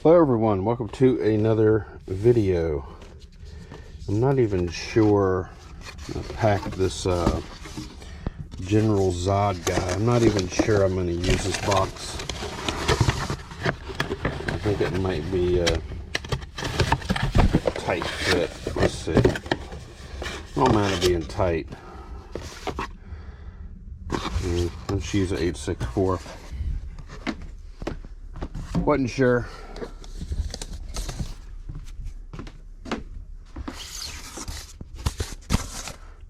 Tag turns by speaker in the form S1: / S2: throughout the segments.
S1: Hello everyone, welcome to another video. I'm not even sure I packed this General Zod guy. I'm not even sure I'm going to use this box. I think it might be a tight fit. Let's see. Don't mind it being tight. Let's use an 864. Wasn't sure.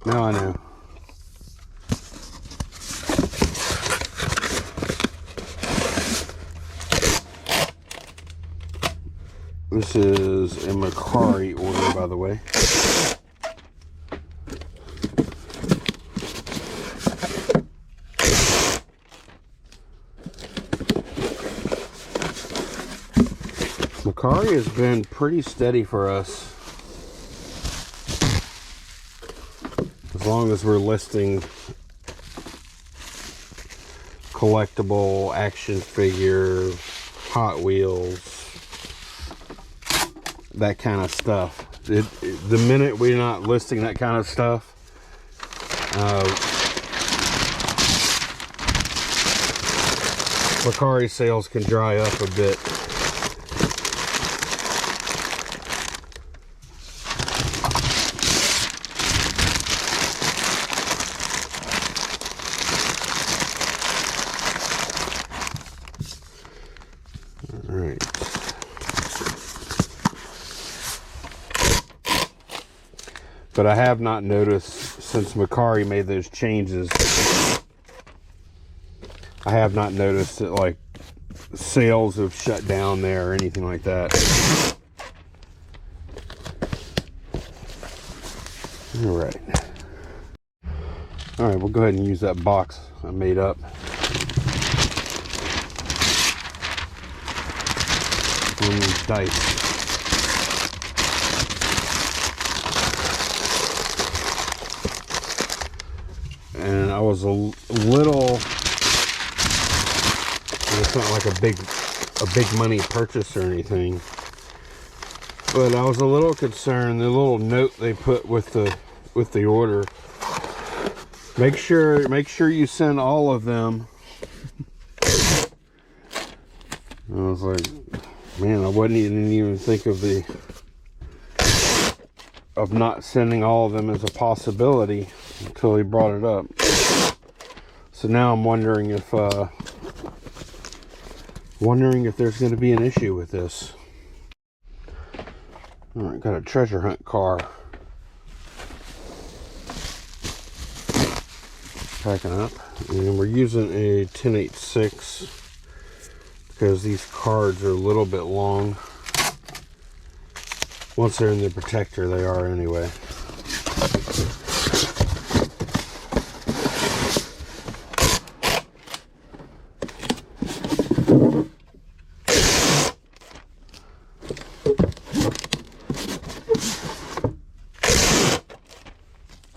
S1: Now I know. This is a Macari order, by the way. Macari has been pretty steady for us. As long as we're listing collectible, action figure, Hot Wheels, that kind of stuff. The minute we're not listing that kind of stuff, Macari sales can dry up a bit. Alright. But I have not noticed, since Macari made those changes, I have not noticed that like sales have shut down there or anything like that. Alright. Alright, we'll go ahead and use that box I made up. On these dice. And I was a little, it's not like a big money purchase or anything, but I was a little concerned. The little note they put with the order, make sure you send all of them. I was like, man, I didn't even think of not sending all of them as a possibility until he brought it up. So now I'm wondering if there's going to be an issue with this. All right, got a treasure hunt car. Packing up, and we're using a 1086 because these cards are a little bit long. Once they're in the protector, they are anyway.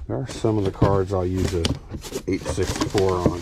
S1: There are some of the cards I'll use a 864 on.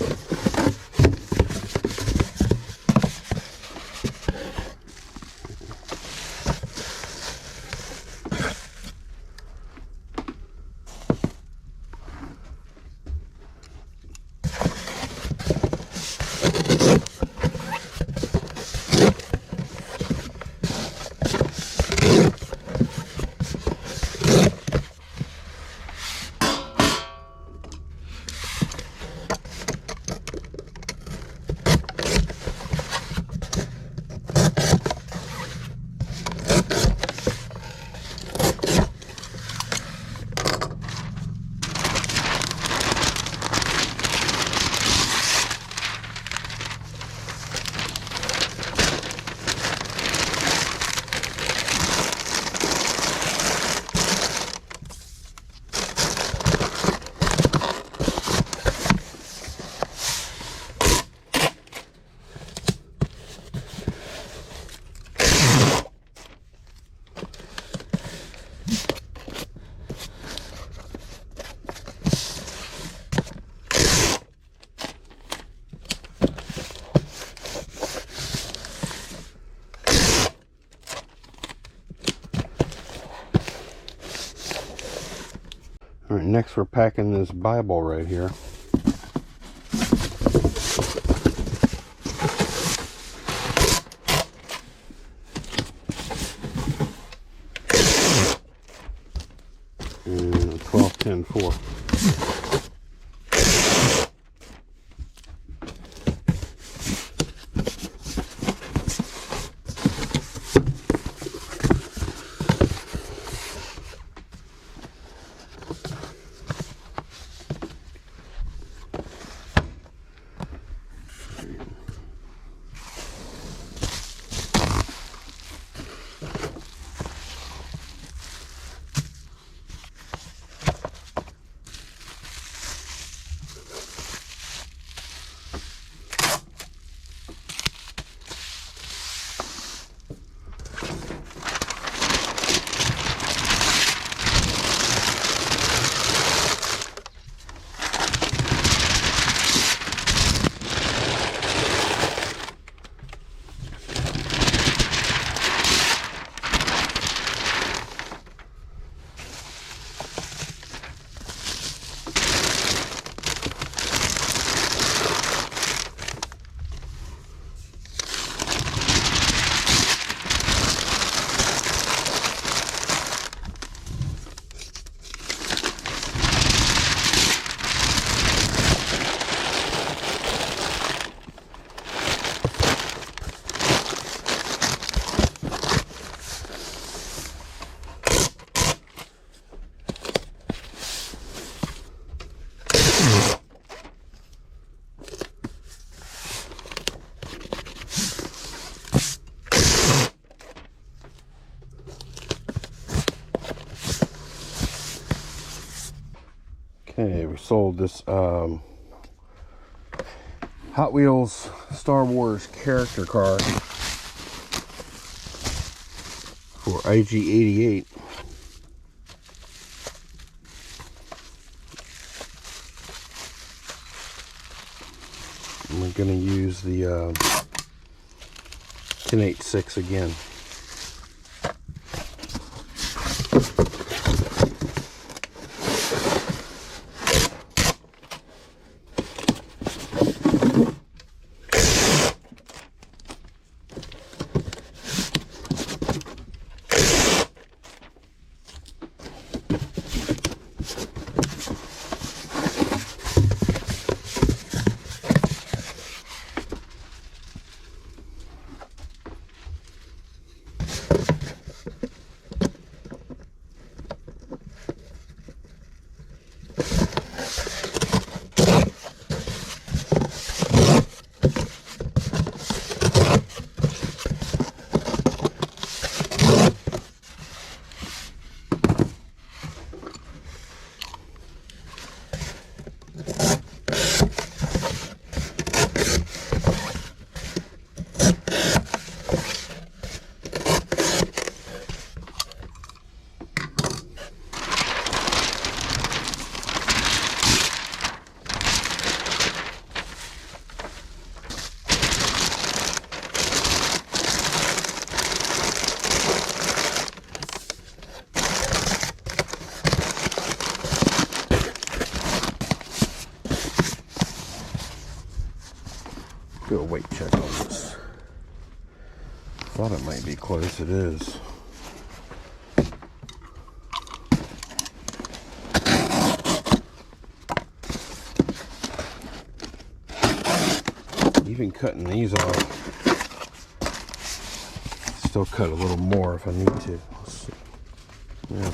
S1: All right, next we're packing this Bible right here. And a 12-10-4. Okay, we sold this Hot Wheels Star Wars character car for IG-88. And we're going to use the 1086 again. Do a weight check on this. Thought it might be close. It is. Even cutting these off, still cut a little more if I need to. Yeah,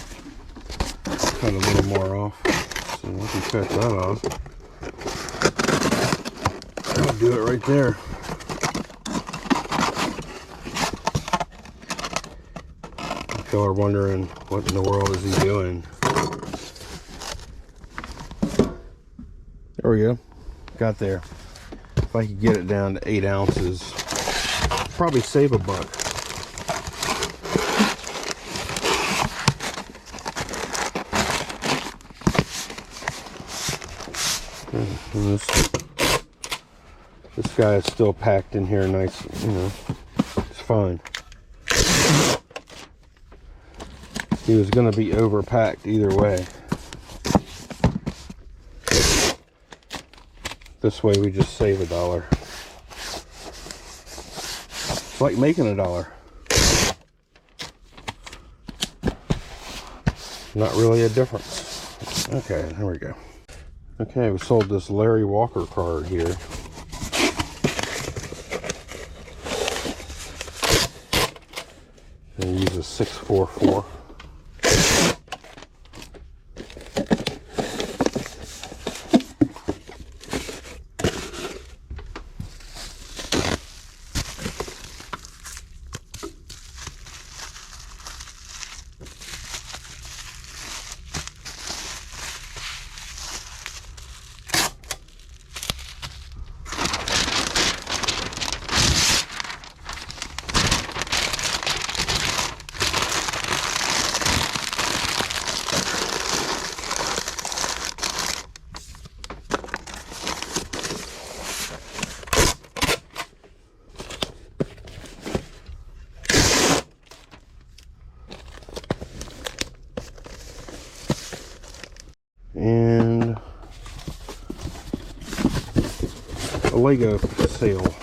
S1: cut a little more off. So I can cut that off. I'll do it right there. People are wondering what in the world is he doing. There we go. Got there. If I could get it down to 8 ounces, probably save a buck. And this guy is still packed in here nice, you know, it's fine. He was going to be overpacked either way. This way we just save $1. It's like making $1. Not really a difference. Okay, there we go. Okay, we sold this Larry Walker card here. And use a 644. And a Lego sale.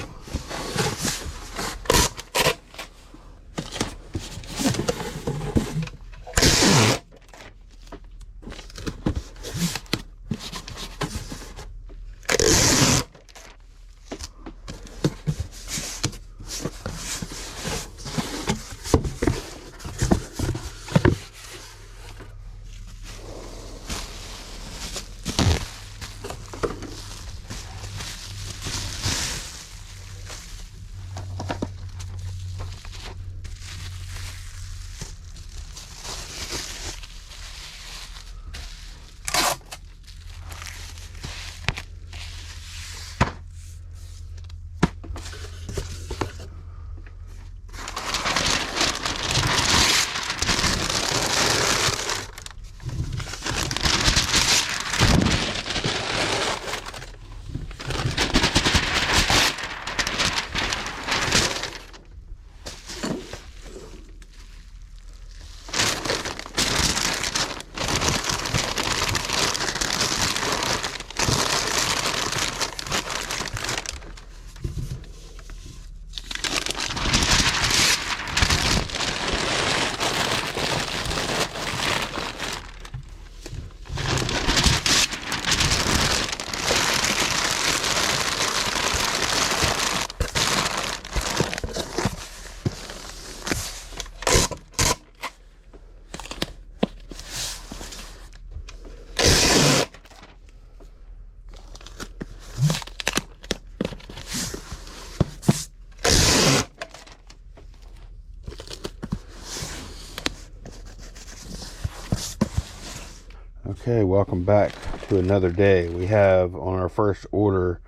S1: Okay, welcome back to another day. We have on our first order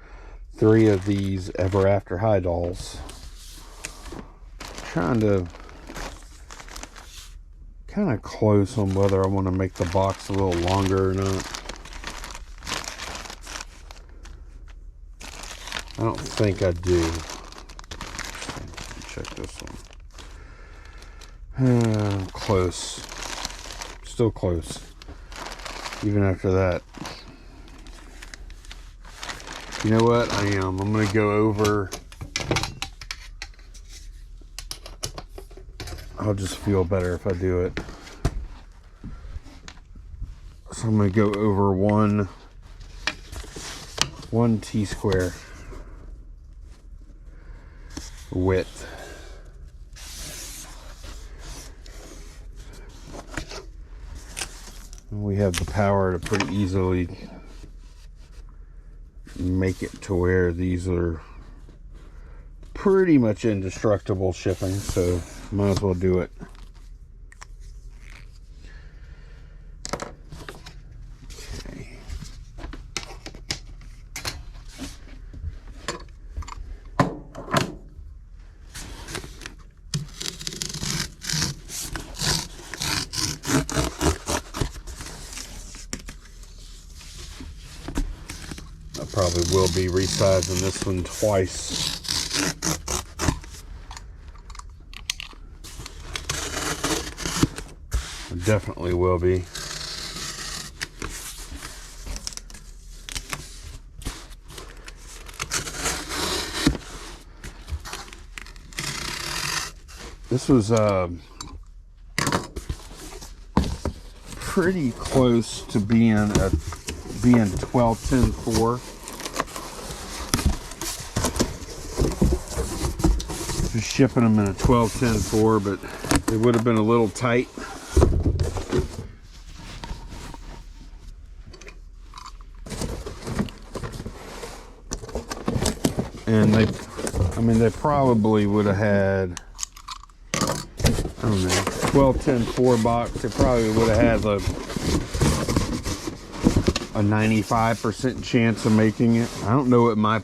S1: 3 of these Ever After High dolls. Trying to kind of close on whether I want to make the box a little longer or not. I don't think I do. Check this one. Close. Still close. Even after that. You know what? I'm going to go over. I'll just feel better if I do it. So I'm going to go over one T-square width. We have the power to pretty easily make it to where these are pretty much indestructible shipping, so might as well do it. Okay. I probably will be resizing this one twice. Definitely will be. This was pretty close to being 12-10-4. Just shipping them in a 12-10-4, but it would have been a little tight. And they probably would have had, I don't know, 12-10-4 box. They probably would have had a 95% chance of making it. I don't know what my, of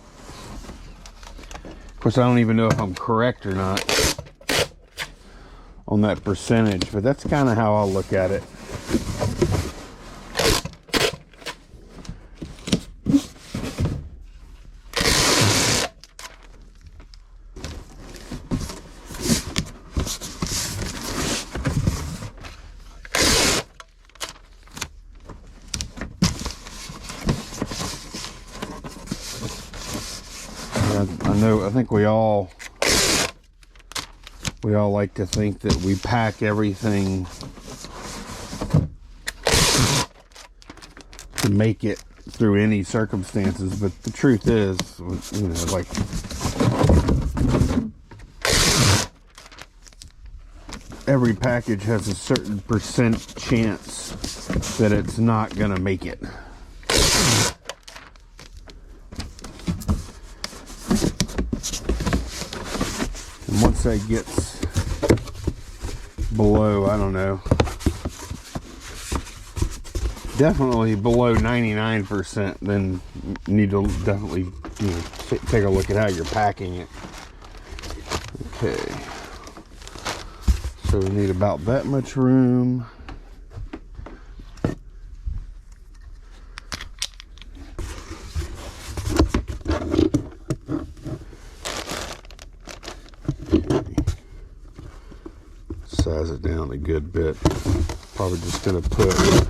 S1: course I don't even know if I'm correct or not on that percentage, but that's kind of how I'll look at it. I think we all like to think that we pack everything to make it through any circumstances, but the truth is, you know, like, every package has a certain percent chance that it's not gonna make it. Once that gets below, I don't know, definitely below 99%, then you need to definitely, you know, take a look at how you're packing it. Okay, so we need about that much room. Size it down a good bit. Probably just going to put a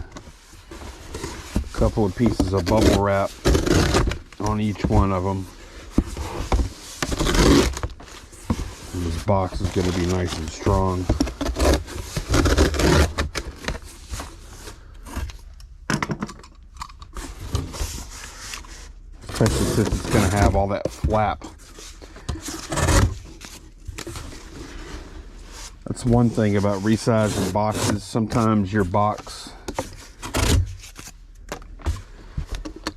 S1: couple of pieces of bubble wrap on each one of them. And this box is going to be nice and strong. Especially since it's going to have all that flap. That's one thing about resizing boxes. Sometimes your box,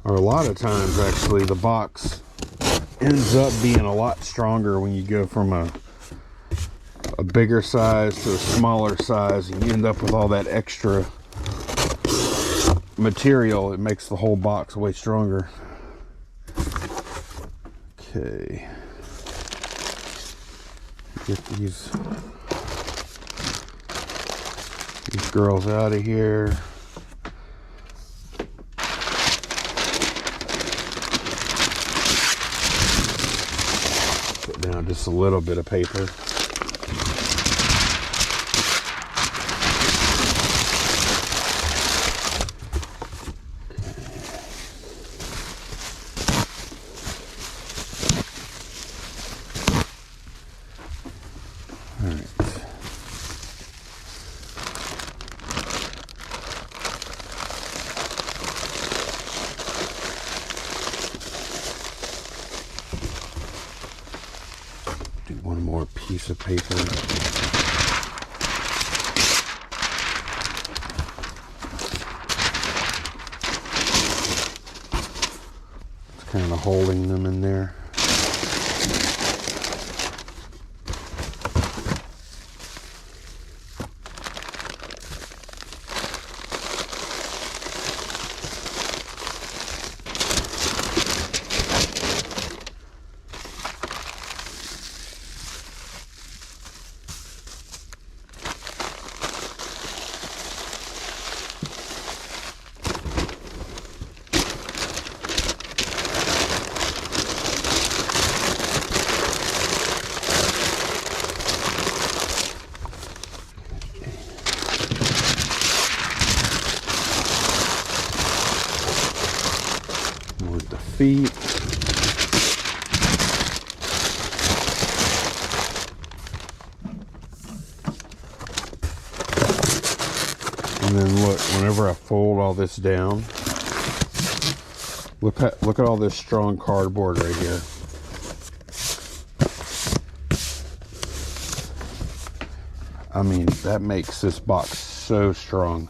S1: or a lot of times actually, the box ends up being a lot stronger when you go from a bigger size to a smaller size, and you end up with all that extra material. It makes the whole box way stronger. Okay, get these girls out of here. Put down just a little bit of paper. One more piece of paper. It's kind of holding them in there. Feet. And then look, whenever I fold all this down, look at all this strong cardboard right here. I mean, that makes this box so strong.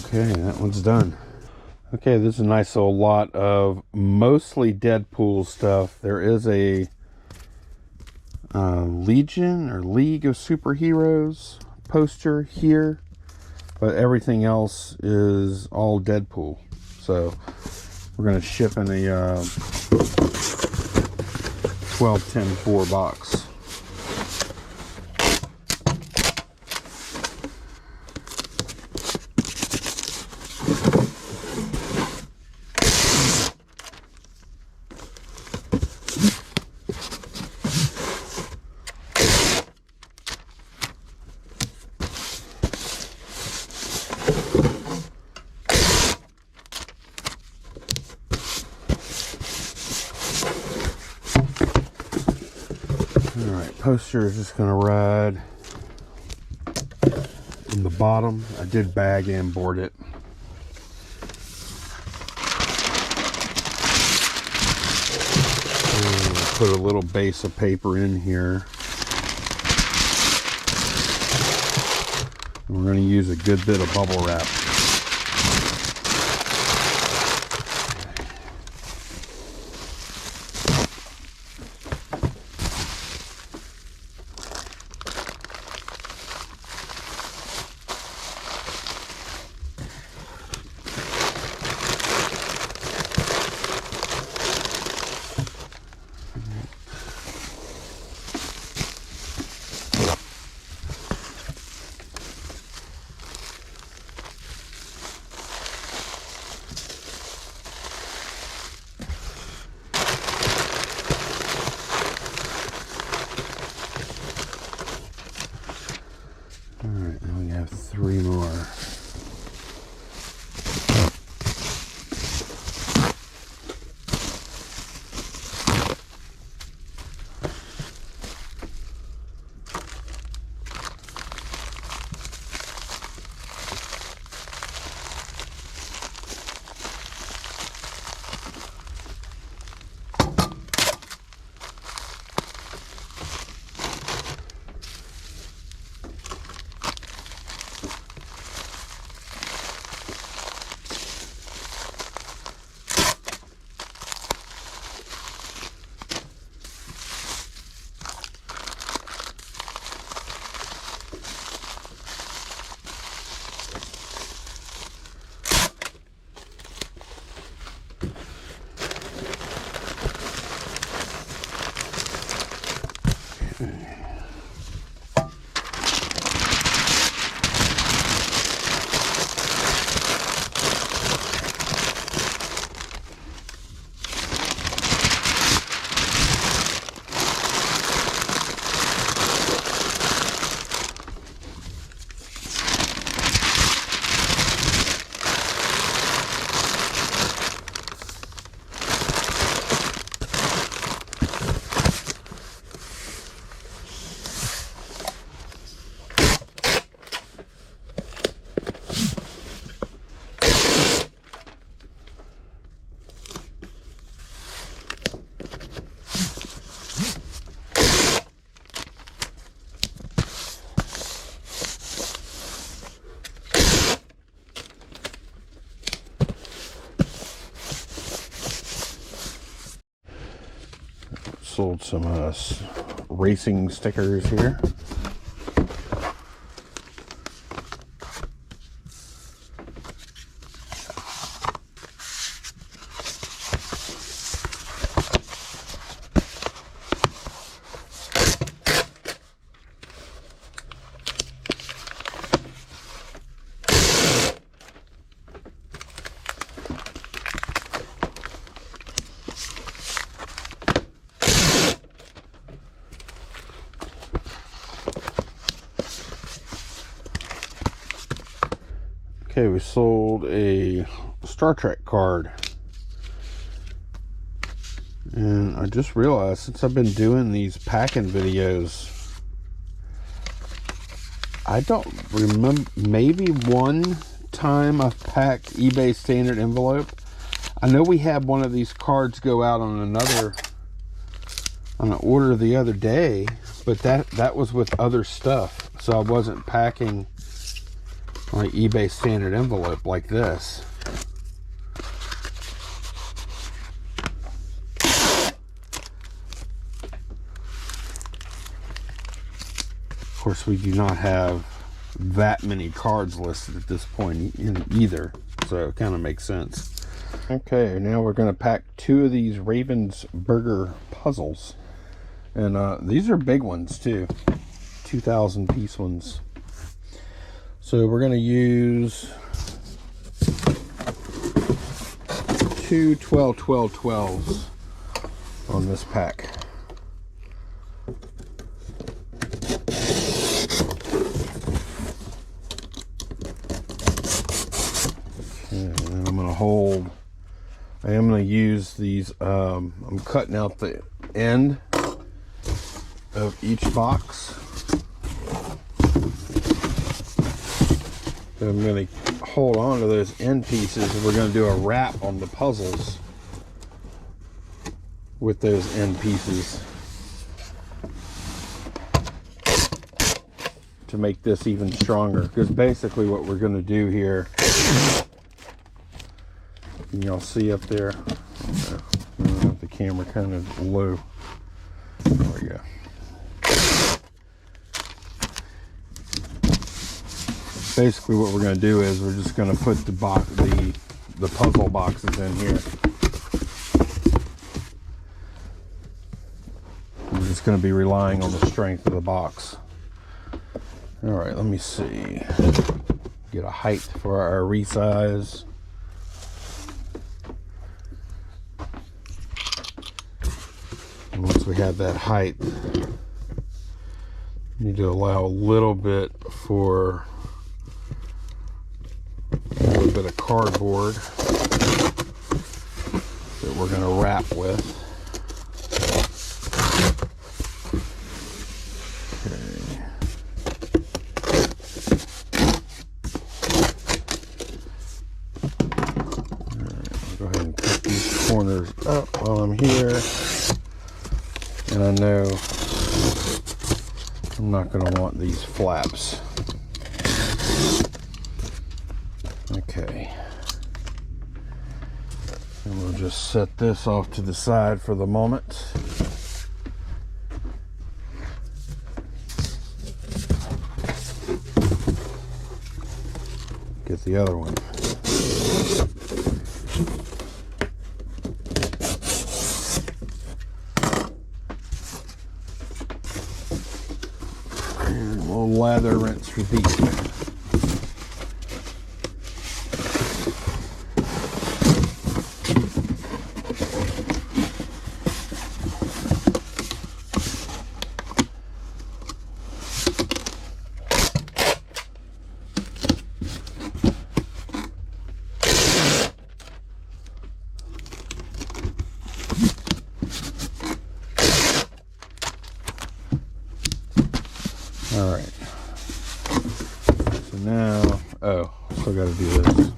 S1: Okay, that one's done. Okay, this is a nice little lot of mostly Deadpool stuff. There is a Legion or League of Superheroes poster here, but everything else is all Deadpool. So we're going to ship in a 12-10-4 box. Alright, poster is just going to ride in the bottom. I did bag and board it. And put a little base of paper in here. And we're going to use a good bit of bubble wrap. Alright, now we have 3 more. Sold some racing stickers here. Okay, we sold a Star Trek card. And I just realized, since I've been doing these packing videos, I don't remember, maybe one time I've packed eBay standard envelope. I know we had one of these cards go out on an order the other day, but that was with other stuff. So I wasn't packing like eBay standard envelope like this. Of course, we do not have that many cards listed at this point in either, so it kind of makes sense. Okay, now we're going to pack 2 of these Ravensburger puzzles, and these are big ones too, 2,000 piece ones. So we're going to use 2 12-12-12s on this pack. And I'm going to hold, I am going to use these, I'm cutting out the end of each box. So I'm going to hold on to those end pieces, and we're going to do a wrap on the puzzles with those end pieces to make this even stronger. Because basically what we're going to do here, and y'all see up there, I have the camera kind of low. There we go. Basically what we're going to do is we're just going to put the puzzle boxes in here. We're just going to be relying on the strength of the box. Alright, let me see. Get a height for our resize. And once we have that height, we need to allow a little bit for a little bit of cardboard that we're going to wrap with. Okay. Alright, I'll go ahead and cut these corners up while I'm here. And I know I'm not going to want these flaps. Okay. And we'll just set this off to the side for the moment. Get the other one. And we'll lather, rinse, repeat. Alright, so now, still got to do this.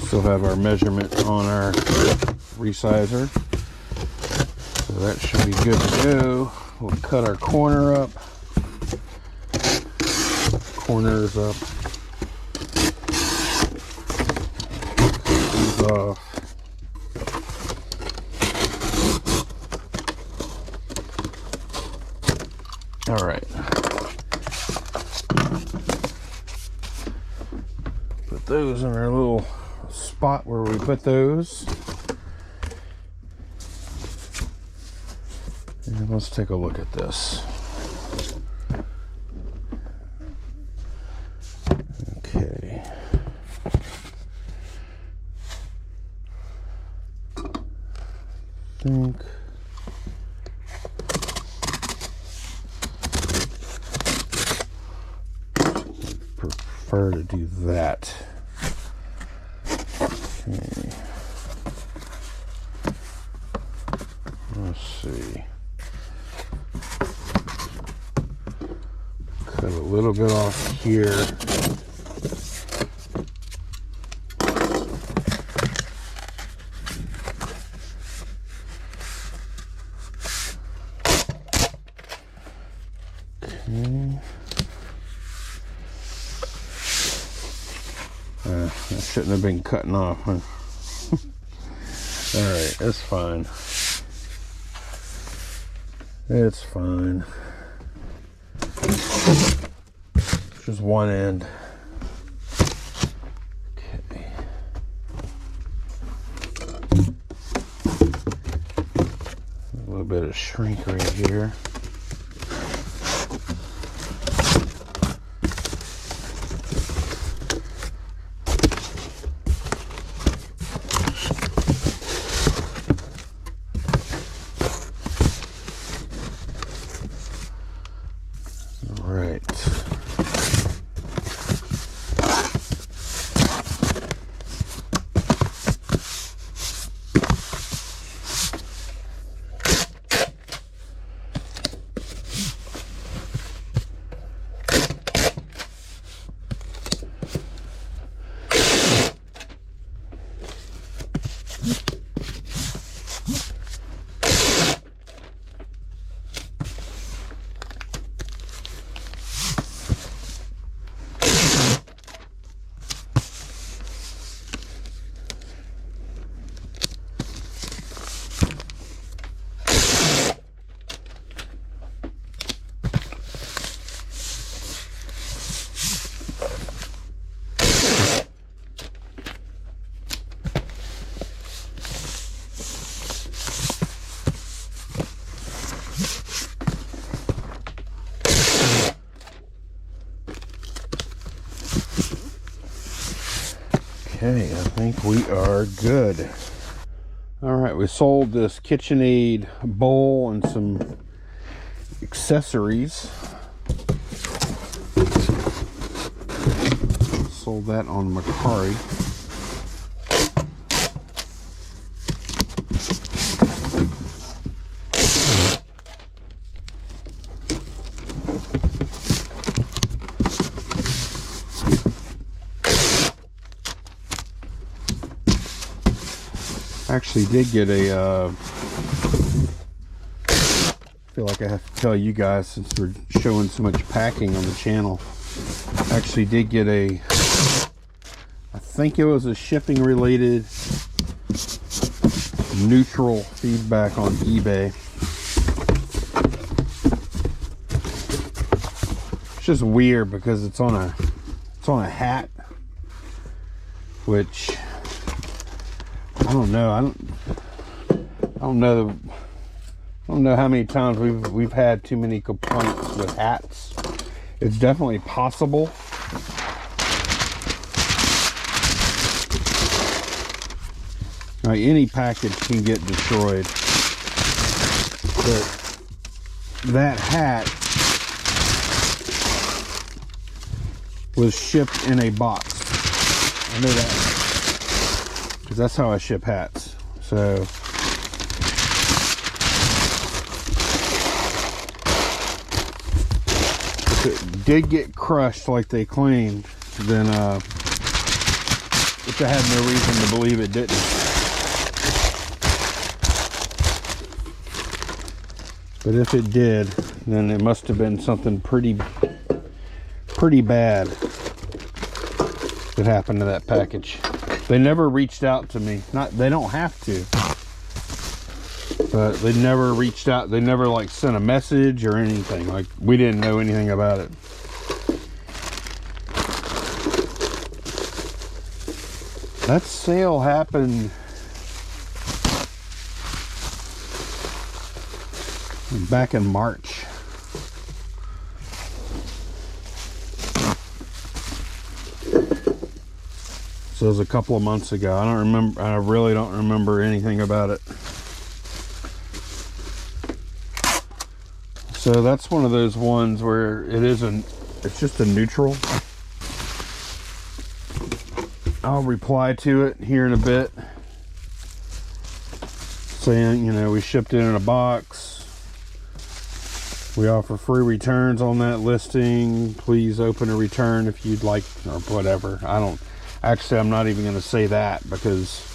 S1: Still have our measurement on our resizer, so that should be good to go. We'll cut our corner up, corners up. Off. All right. Put those in our little spot where we put those. And let's take a look at this. Okay. Think prefer to do that. Okay. Let's see. Cut a little bit off here. Okay. That shouldn't have been cutting off, huh? Alright, it's fine. It's fine. Just one end. Okay. A little bit of shrink right here. Okay, I think we are good. Alright, we sold this KitchenAid bowl and some accessories. Sold that on Macari. Actually did get a I feel like I have to tell you guys, since we're showing so much packing on the channel, actually did get a, I think it was a shipping related neutral feedback on eBay. It's just weird because it's on a hat, which I don't know. I don't know how many times we've had too many complaints with hats. It's definitely possible. Like, any package can get destroyed, but that hat was shipped in a box. I know that, because that's how I ship hats. So if it did get crushed like they claimed, then which I had no reason to believe it didn't, but if it did, then it must have been something pretty bad that happened to that package. They never reached out to me. They don't have to, but they never reached out. They never like sent a message or anything. Like, we didn't know anything about it. That sale happened back in March. So it was a couple of months ago. I don't remember. I really don't remember anything about it. So that's one of those ones where it's just a neutral. I'll reply to it here in a bit, saying, you know, we shipped it in a box. We offer free returns on that listing. Please open a return if you'd like, or whatever. I'm not even going to say that, because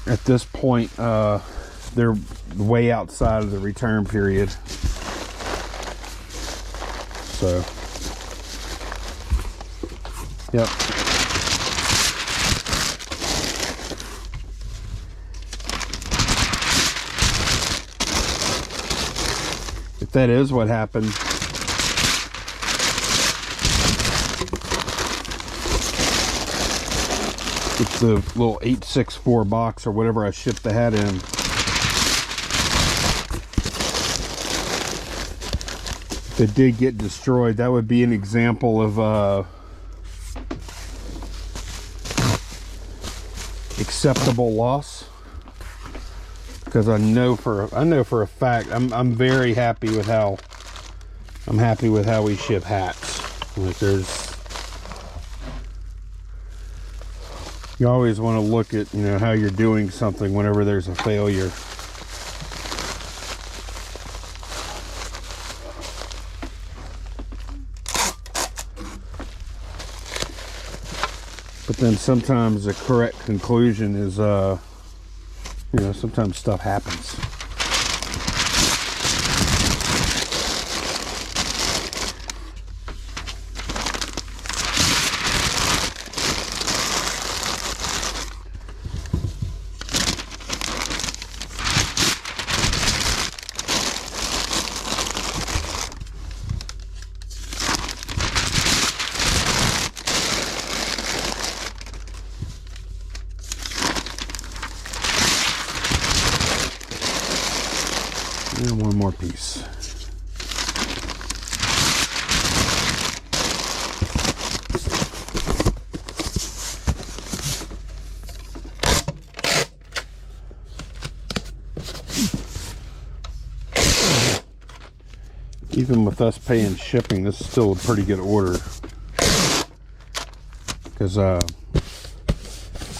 S1: at this point, they're way outside of the return period. So, yep. If that is what happened, it's the little 864 box or whatever I shipped the hat in. If it did get destroyed, that would be an example of acceptable loss. Because I know for a fact, I'm very happy with how we ship hats. Like, you always want to look at, you know, how you're doing something whenever there's a failure. But then sometimes the correct conclusion is, you know, sometimes stuff happens. And one more piece. Even with us paying shipping, this is still a pretty good order. Because I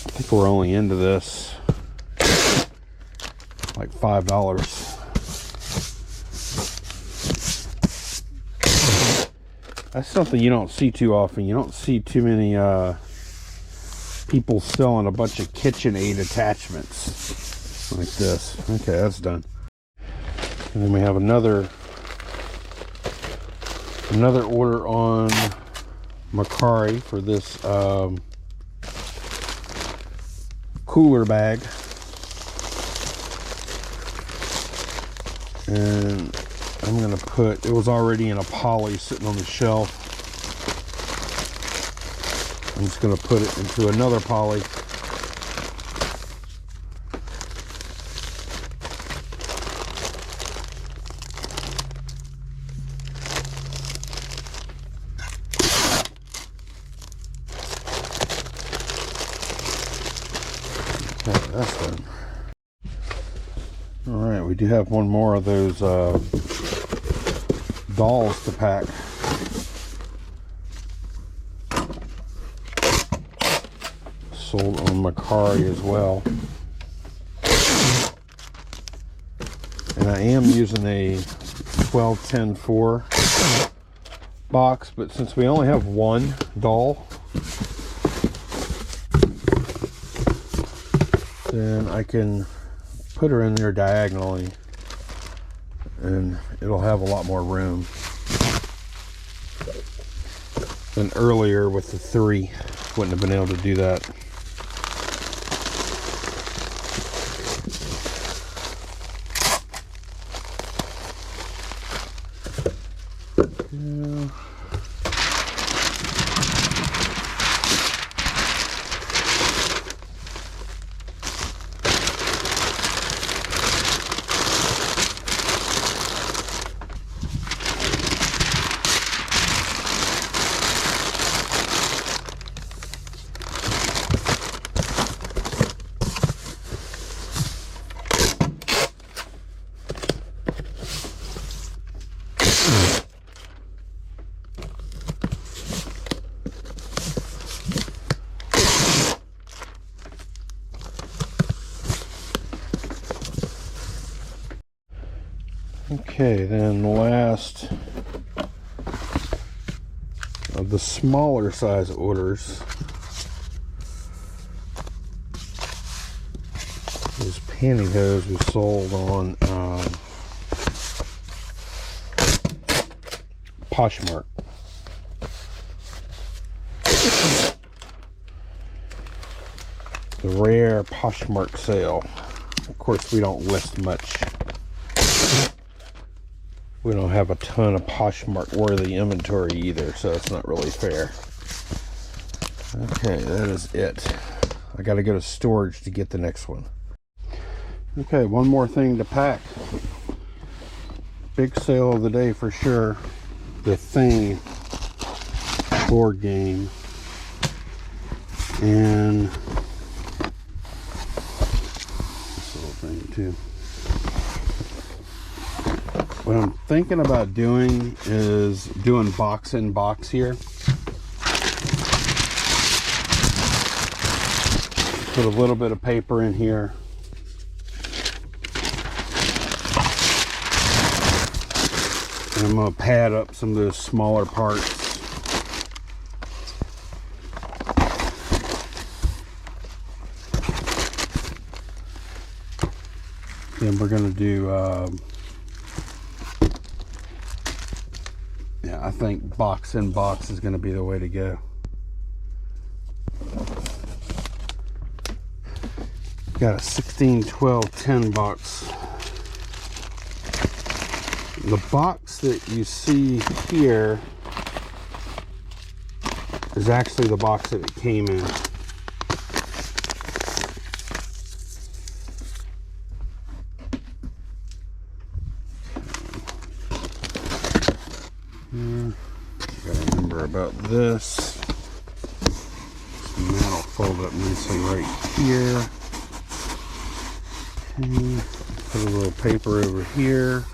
S1: think we're only into this like $5. That's something you don't see too often. You don't see too many people selling a bunch of KitchenAid attachments like this. Okay, that's done. And then we have another order on Mercari for this cooler bag. And I'm going to put, it was already in a poly sitting on the shelf. I'm just going to put it into another poly. Okay, that's done. Alright, we do have one more of those dolls to pack. Sold on Mercari as well. And I am using a 12-10-4 box, but since we only have one doll, then I can put her in there diagonally and it'll have a lot more room than earlier with the 3. Wouldn't have been able to do that. Yeah. Okay, then last of the smaller size orders is pantyhose we sold on Poshmark. The rare Poshmark sale. Of course, we don't list much. We don't have a ton of Poshmark worthy inventory either, so it's not really fair. Okay, that is it. I gotta go to storage to get the next one. Okay, one more thing to pack. Big sale of the day for sure. The Thing board game. And this little thing too. What I'm thinking about doing is doing box in box here. Put a little bit of paper in here. And I'm going to pad up some of those smaller parts. Then we're going to do, yeah, I think box in box is going to be the way to go. Got a 16, 12, 10 box. The box that you see here is actually the box that it came in. Gotta remember about this. And that'll fold up nicely right here. Okay. Put a little paper over here.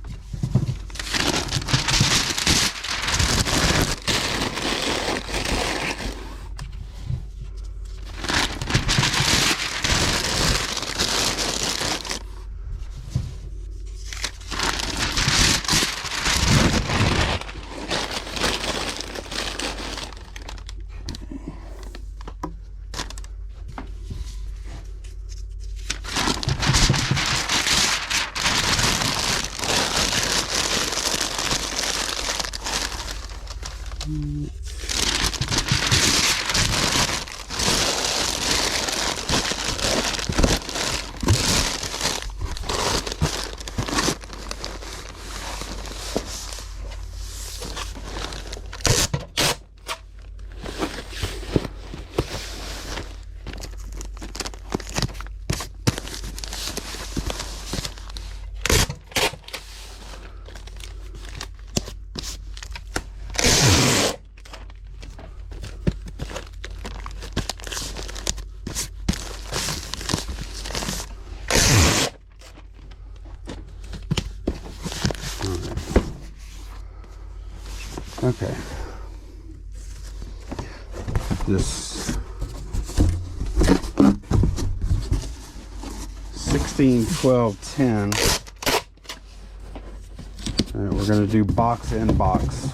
S1: Okay. This 16, 12, 10. All right, we're going to do box in box.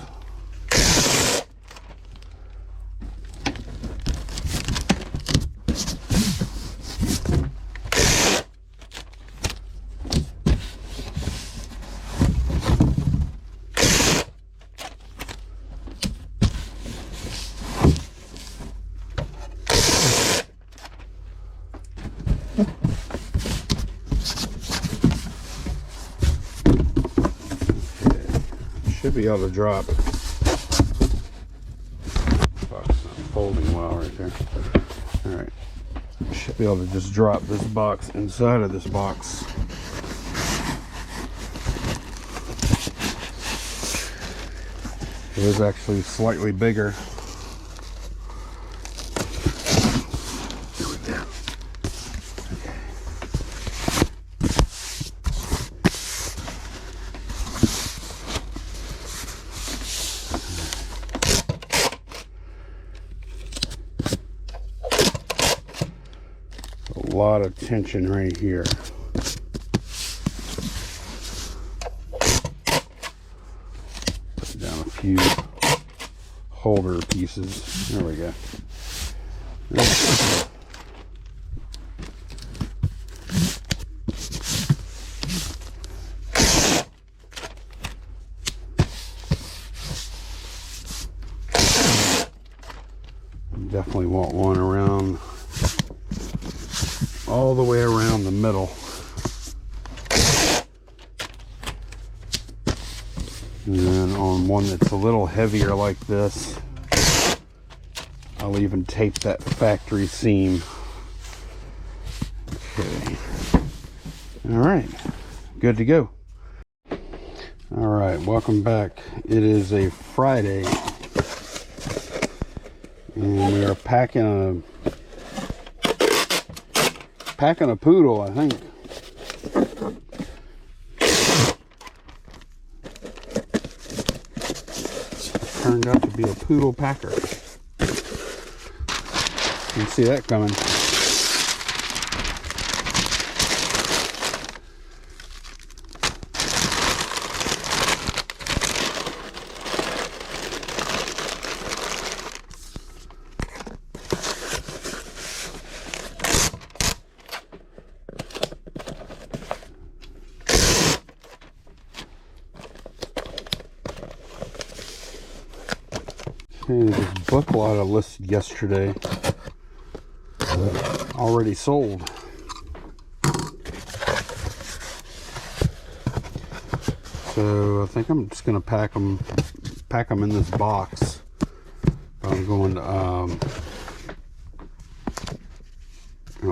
S1: Should be able to drop. Box not folding well right there. All right, should be able to just drop this box inside of this box. It is actually slightly bigger. There we go. Okay. A lot of tension right here. few holder pieces. There we go. Definitely want one around, all the way around the middle. And then on one that's a little heavier like this, I'll even tape that factory seam. Okay. All right, good to go. All right, welcome back. It is a Friday, and we are packing a poodle, I think. Turned out to be a poodle packer. Didn't see that coming. Okay, this book lot I listed yesterday already sold. So I think I'm just gonna pack them in this box. I'm going to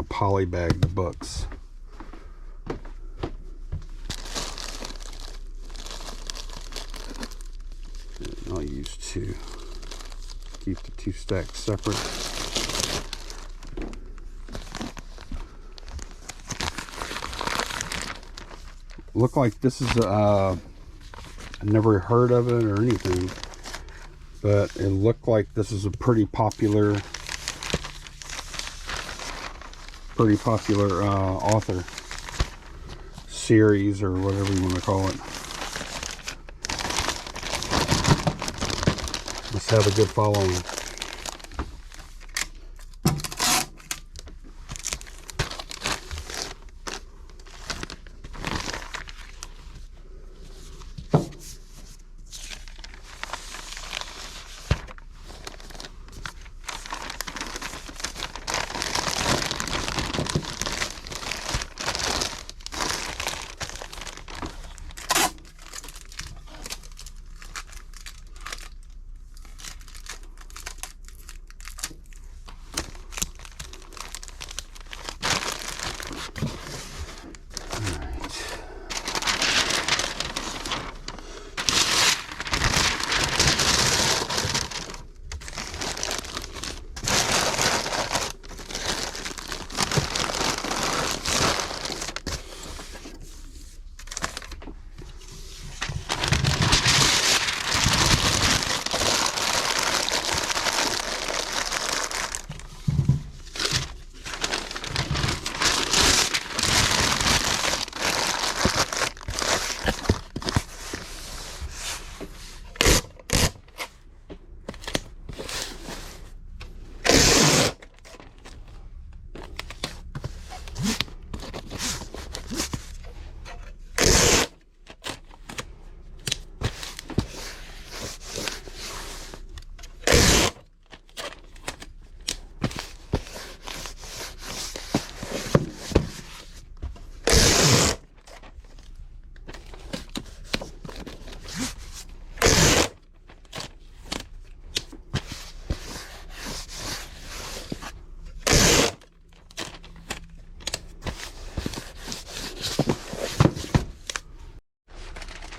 S1: poly bag the books. I'll use two. Keep the two stacks separate. Look like this is I never heard of it or anything, but it looked like this is a pretty popular author series, or whatever you want to call it. Must have a good following.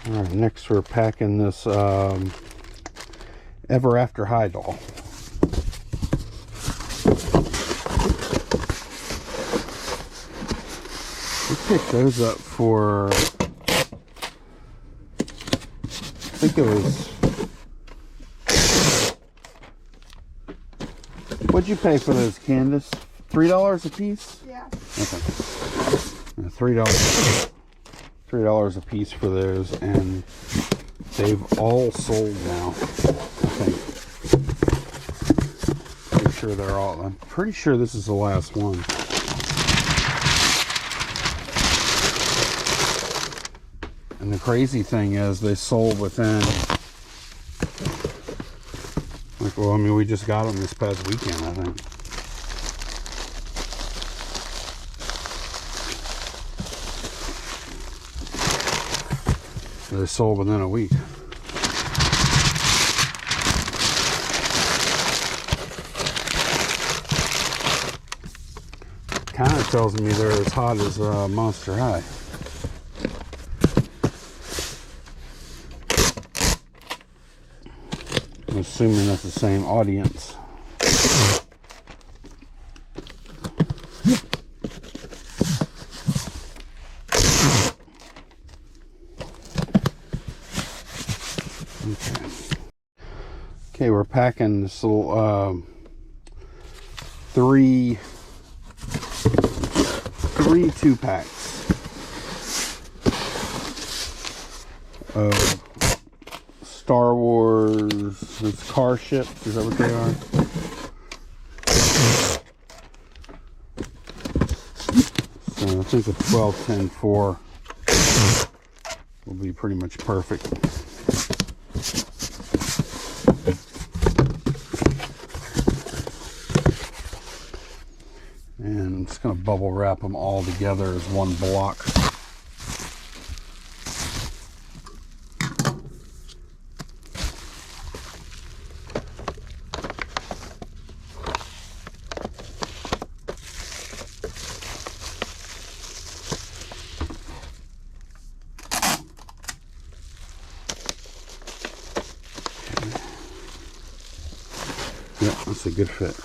S1: Alright, next we're packing this Ever After High doll. We picked those up for, I think it was, what'd you pay for those, Candace? $3 a piece?
S2: Yeah.
S1: Okay. $3 a piece for those, and they've all sold now, I think. Pretty sure they're all, I'm pretty sure this is the last one. And the crazy thing is they sold within, like, well, I mean, we just got them this past weekend, I think. They sold within a week. Kind of tells me they're as hot as Monster High. I'm assuming that's the same audience. Okay, we're packing this little three 2-packs of Star Wars. It's car ships, is that what they are? So I think the 12-10-4 will be pretty much perfect. And I'm just going to bubble wrap them all together as one block. Yeah, that's a good fit.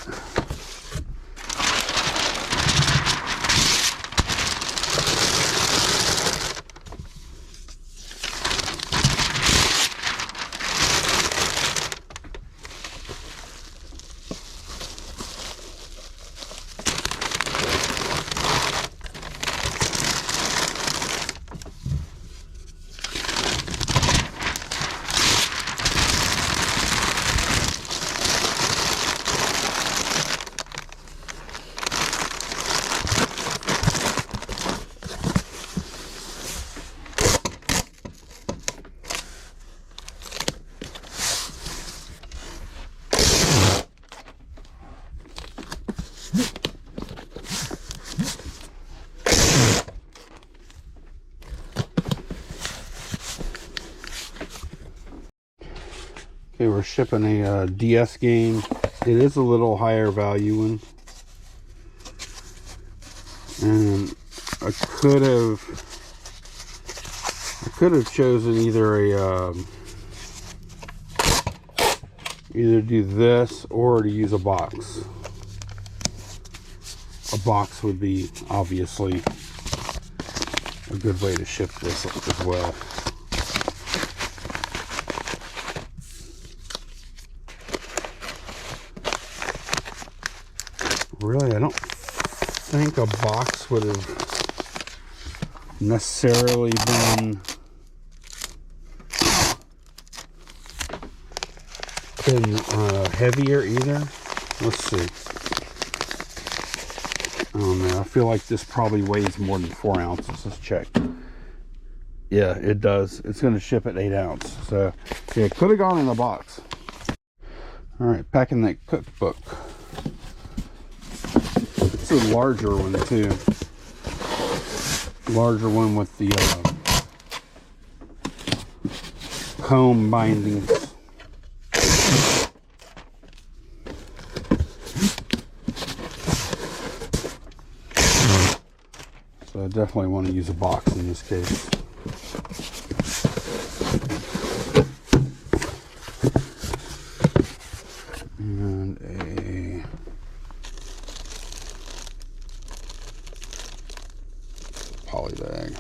S1: Okay, we're shipping a DS game. It is a little higher value one. And I could have chosen either either do this or to use a box. A box would be obviously a good way to ship this as well. Really, I don't think a box would have necessarily been heavier either. Let's see. Oh man, I feel like this probably weighs more than 4 ounces. Let's check. Yeah, it does. It's going to ship at 8 ounce. So, yeah, it could have gone in a box. All right, packing that cookbook. It's a larger one too. Larger one with the home bindings. So I definitely want to use a box in this case. And a poly bag.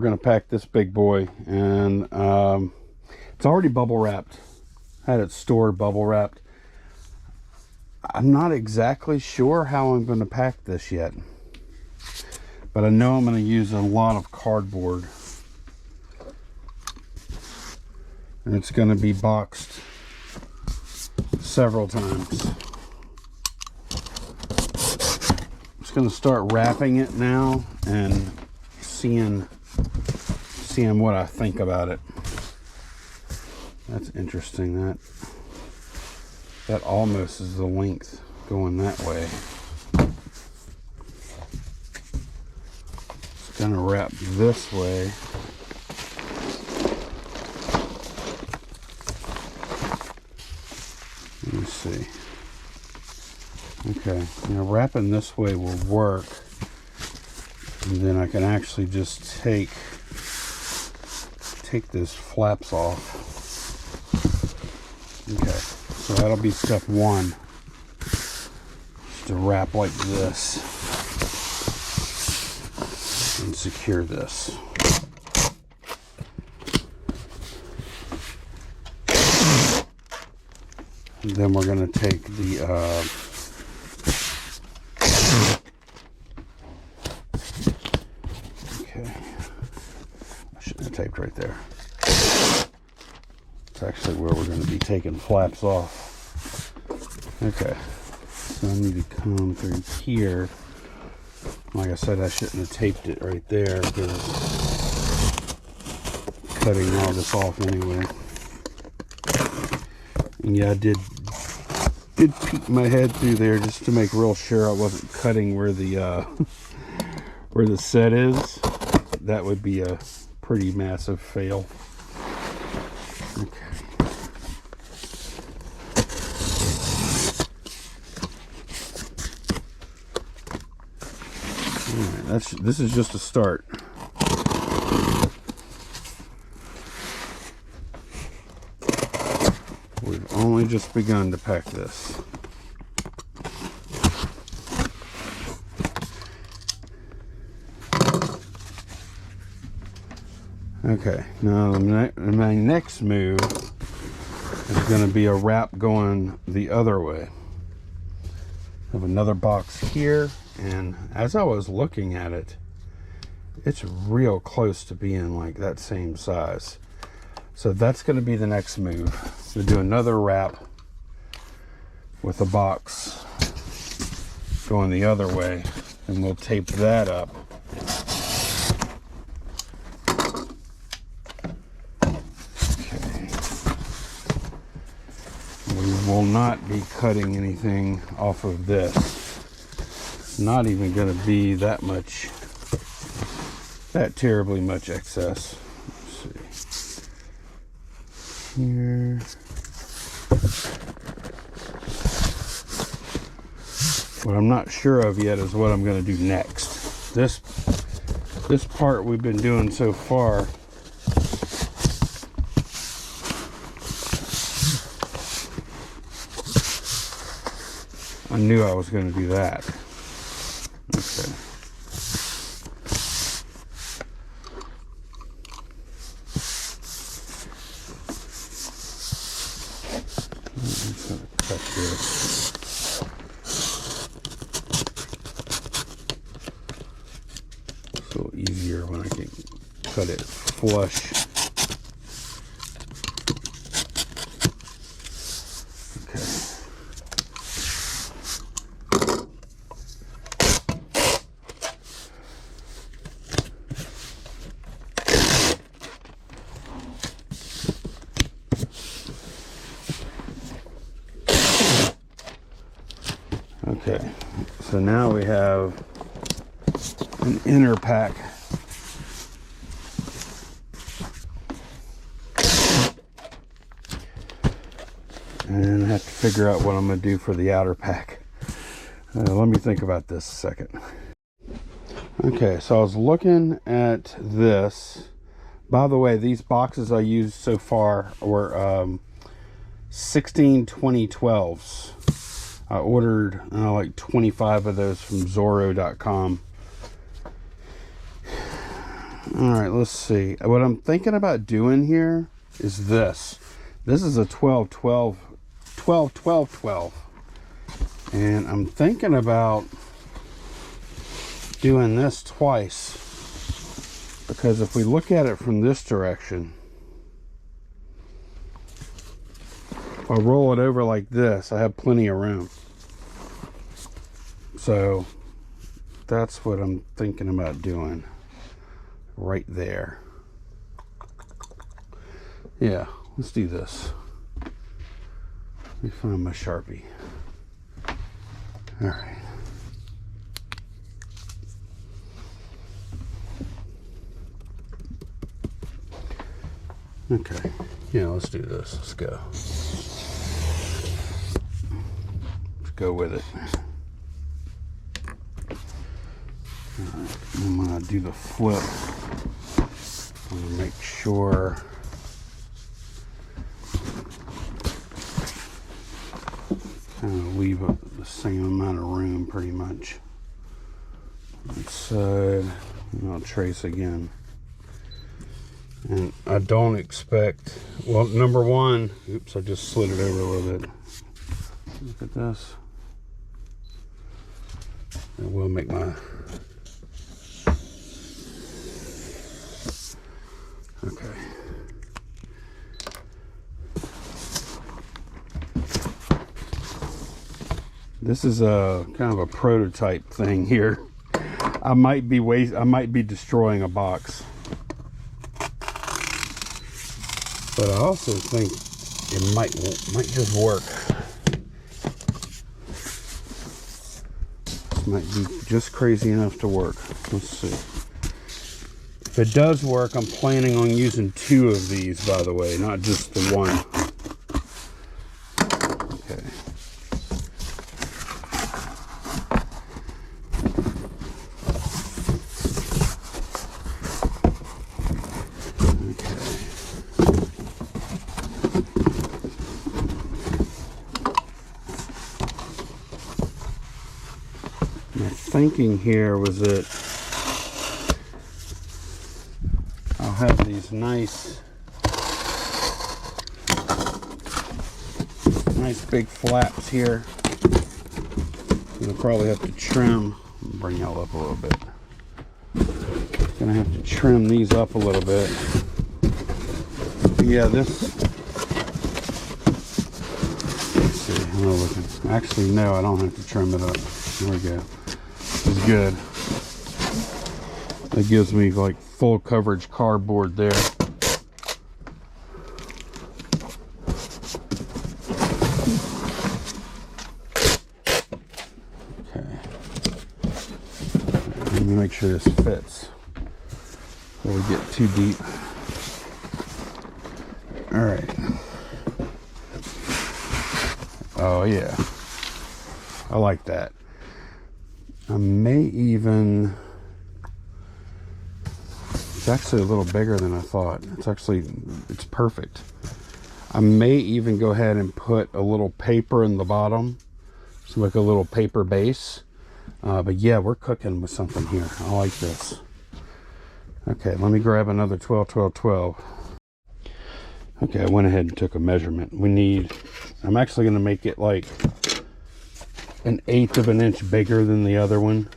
S1: going to pack this big boy, and it's already bubble wrapped. I had it stored bubble wrapped. I'm not exactly sure how I'm going to pack this yet, but I know I'm going to use a lot of cardboard, and it's going to be boxed several times. I'm just going to start wrapping it now and seeing what I think about it. That's interesting. That almost is the length going that way. It's gonna wrap this way. Let me see. Okay, now wrapping this way will work. And then I can actually just take those flaps off. Okay, so that'll be step one. Just to wrap like this and secure this. And then we're going to take the okay, I shouldn't have taped right there. It's actually where we're going to be taking flaps off. Okay, so I need to come through here. Like I said, I shouldn't have taped it right there because it's cutting all this off anyway. And yeah, I did peek my head through there just to make real sure I wasn't cutting where the where the set is. That would be a pretty massive fail. Okay. All right, this is just a start. We've only just begun to pack this. Okay, now my next move is going to be a wrap going the other way. I have another box here, and as I was looking at it, it's real close to being like that same size. So that's going to be the next move. We'll do another wrap with a box going the other way, and we'll tape that up. We will not be cutting anything off of this. It's not even going to be that terribly much excess. Let's see. Here. What I'm not sure of yet is what I'm going to do next. This part we've been doing so far. I knew I was going to do that. Okay. I'm just going to cut this. It's a little easier when I can cut it flush. Okay, so now we have an inner pack. And I have to figure out what I'm going to do for the outer pack. Let me think about this a second. Okay, so I was looking at this. By the way, these boxes I used so far were 16 2012s. I ordered like 25 of those from Zorro.com. All right, let's see. What I'm thinking about doing here is this. This is a 12, 12, 12, 12, 12. And I'm thinking about doing this twice. Because if we look at it from this direction, if I roll it over like this, I have plenty of room. So that's what I'm thinking about doing. Right there. Yeah, let's do this. Let me find my Sharpie. All right. Okay, yeah, let's do this. Let's go. Let's go with it. All right, I'm gonna do the flip. I'm gonna make sure kind of leave the same amount of room pretty much. That side, and I'll trace again. And I don't expect, well, number one, oops, I just slid it over a little bit. Look at this. I will make my, okay. This is a kind of a prototype thing here. I might be destroying a box. But I also think it might just work. This might be just crazy enough to work. Let's see. If it does work, I'm planning on using 2 of these, by the way, not just the one. Okay. Thinking here was that I'll have these nice big flaps here. You'll probably have to trim, bring y'all up a little bit. Gonna have to trim these up a little bit. Yeah, this, let's see, I'm looking. Actually, no, I don't have to trim it up. There we go. Is good. That gives me like full coverage cardboard there. Okay. Let me make sure this fits before we get too deep. All right. Oh yeah. I like that. I may even, it's actually a little bigger than I thought. It's perfect. I may even go ahead and put a little paper in the bottom. So like a little paper base. But yeah, we're cooking with something here. I like this. Okay, let me grab another 12, 12, 12. Okay, I went ahead and took a measurement. I'm actually gonna make it like 1/8 of an inch bigger than the other one.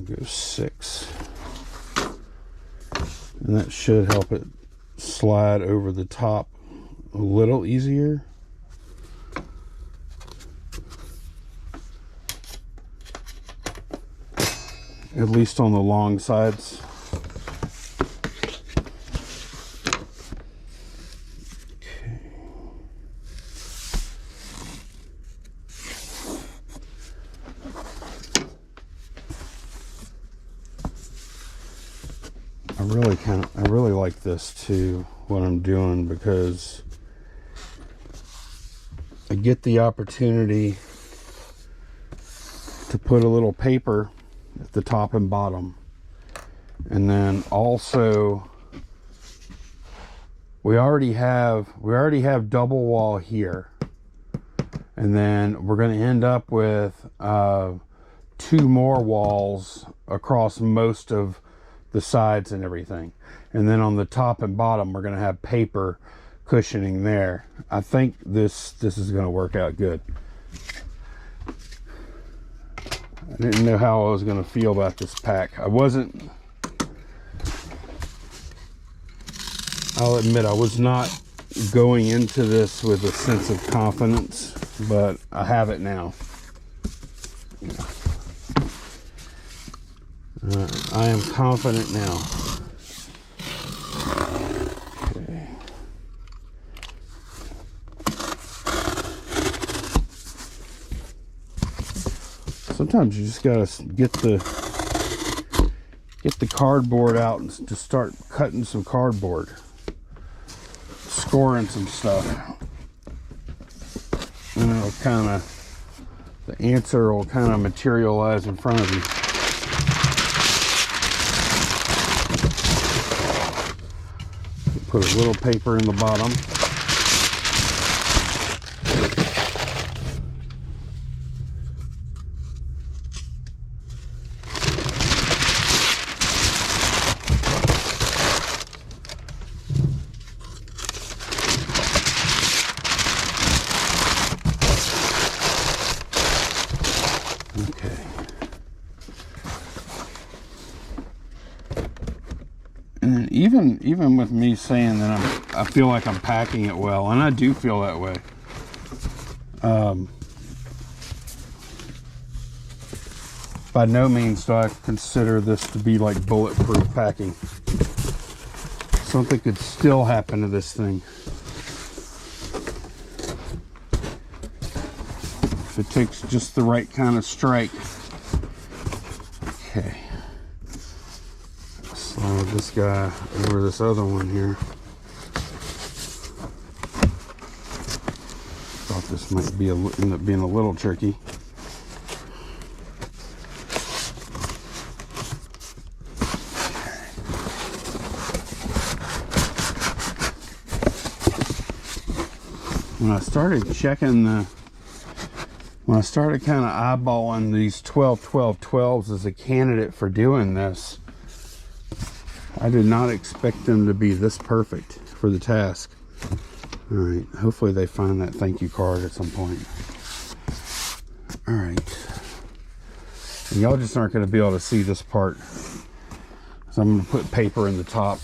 S1: Go 6. And that should help it slide over the top a little easier. At least on the long sides. I really like this too, what I'm doing, because I get the opportunity to put a little paper at the top and bottom, and then also we already have double wall here, and then we're going to end up with 2 more walls across most of the sides and everything. And then on the top and bottom, we're going to have paper cushioning there. I think this is going to work out good. I didn't know how I was going to feel about this pack. I'll admit I was not going into this with a sense of confidence, but I have it now. I am confident now. Okay. Sometimes you just gotta get the cardboard out and just start cutting some cardboard, scoring some stuff, and it'll kind of, the answer will kind of materialize in front of you. Put a little paper in the bottom. And even with me saying that I feel like I'm packing it well, and I do feel that way. By no means do I consider this to be like bulletproof packing. Something could still happen to this thing. If it takes just the right kind of strike. Okay. Slide this guy over this other one here. Thought this might be end up being a little tricky. When I started checking when I started kind of eyeballing these 12-12-12s as a candidate for doing this, I did not expect them to be this perfect for the task. All right, hopefully they find that thank you card at some point. All right, and y'all just aren't going to be able to see this part, so I'm going to put paper in the top.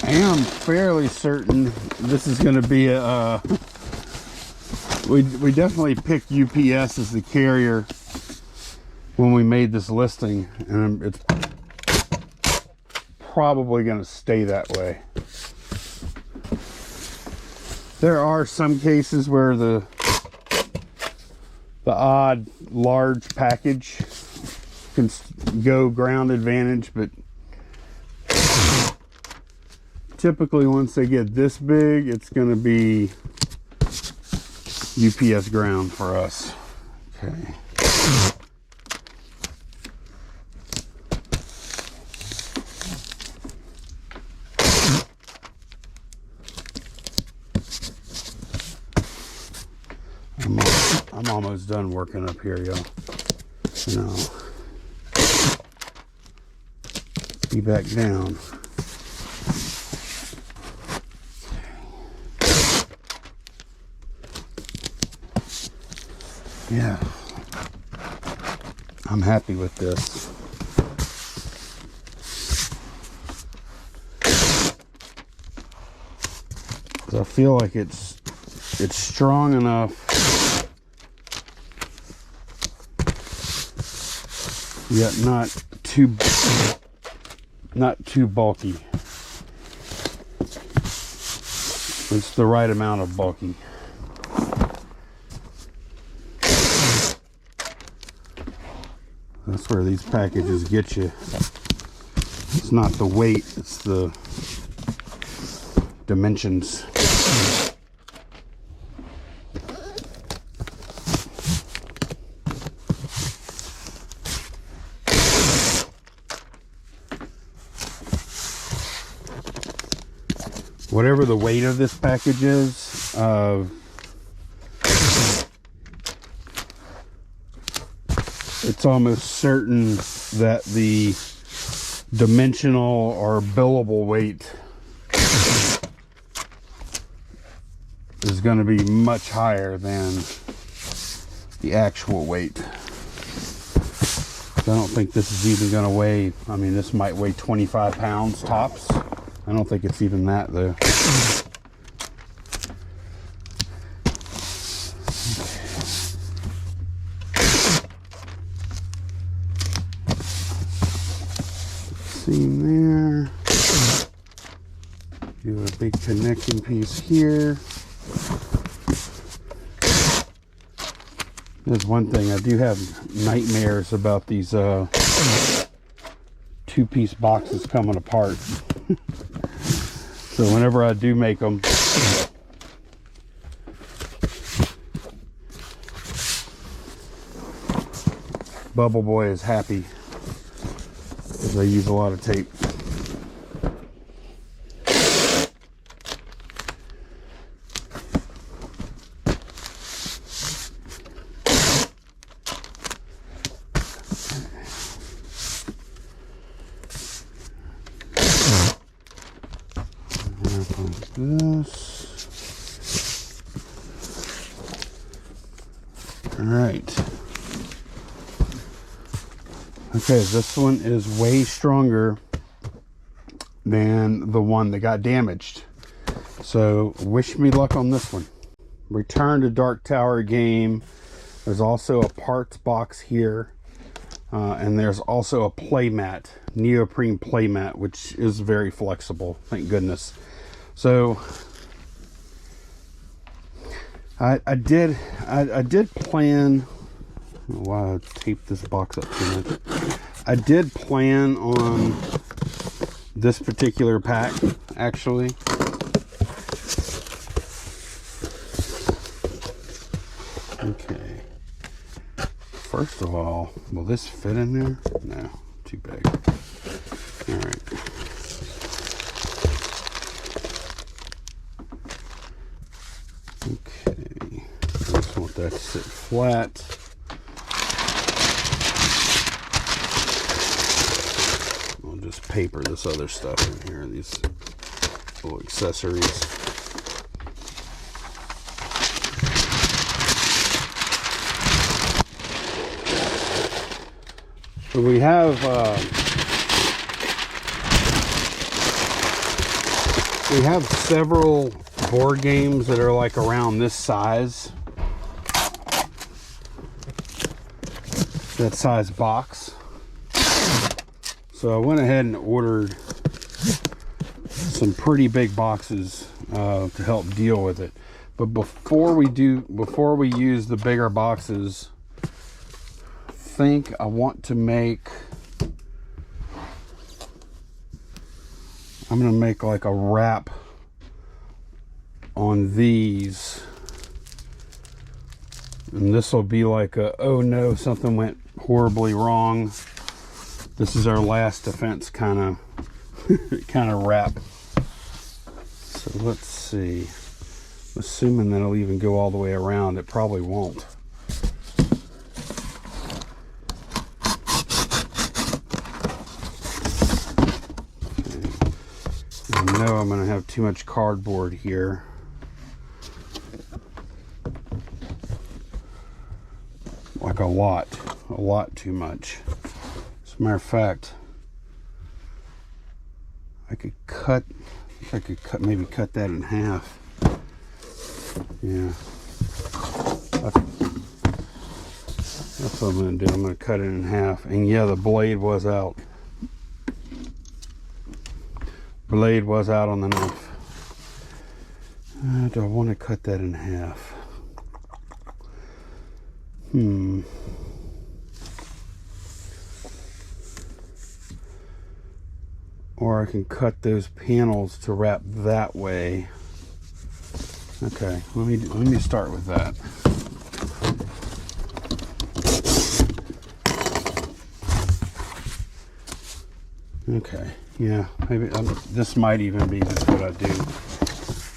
S1: I am fairly certain this is going to be a we definitely picked UPS as the carrier when we made this listing, and it's probably going to stay that way. There are some cases where the odd large package can go ground advantage, but typically once they get this big, it's going to be UPS ground for us. Okay. I'm almost done working up here, y'all. Now, be back down. Yeah, I'm happy with this. I feel like it's strong enough, yet not too bulky. It's the right amount of bulky. That's where these packages get you. It's not the weight, it's the dimensions. Whatever the weight of this package is, it's almost certain that the dimensional or billable weight is going to be much higher than the actual weight. I don't think this is even going to weigh, I mean, this might weigh 25 pounds tops. I don't think it's even that though. Seam there. Do a big connecting piece here. There's one thing, I do have nightmares about these two-piece boxes coming apart. So whenever I do make them, Bubble Boy is happy because I use a lot of tape. This. All right. Okay, this one is way stronger than the one that got damaged. So wish me luck on this one. Return to Dark Tower game. There's also a parts box here. And there's also a playmat, neoprene playmat, which is very flexible, thank goodness. So I did plan, I don't know why I taped this box up too much. I did plan on this particular pack, actually. Okay. First of all, will this fit in there? No, too big. All right. Okay. I just want that to sit flat. I'll just paper this other stuff in here, these little accessories. So we have several board games that are like around this size, that size box. So I went ahead and ordered some pretty big boxes to help deal with it. But before we use the bigger boxes, I want to make, I'm going to make like a wrap on these, and this will be like a, oh no, something went horribly wrong, this is our last defense kind of wrap. So let's see, assuming that it'll even go all the way around. It probably won't. No, I'm going to have too much cardboard here. Like a lot too much. As a matter of fact, maybe cut that in half. Yeah. That's what I'm going to do. I'm going to cut it in half. And yeah, the blade was out. Blade was out on the knife. Do I want to cut that in half? or I can cut those panels to wrap that way. Okay, let me start with that. Okay, yeah, maybe this might even be just what I do.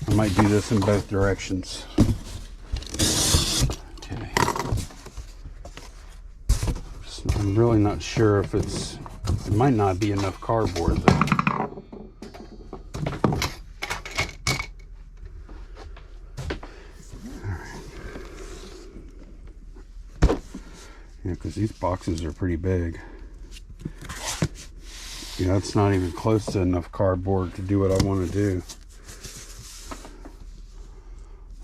S1: I might do this in both directions. Okay. I'm really not sure if it might not be enough cardboard though. Yeah, because these boxes are pretty big. Yeah, it's not even close to enough cardboard to do what I want to do.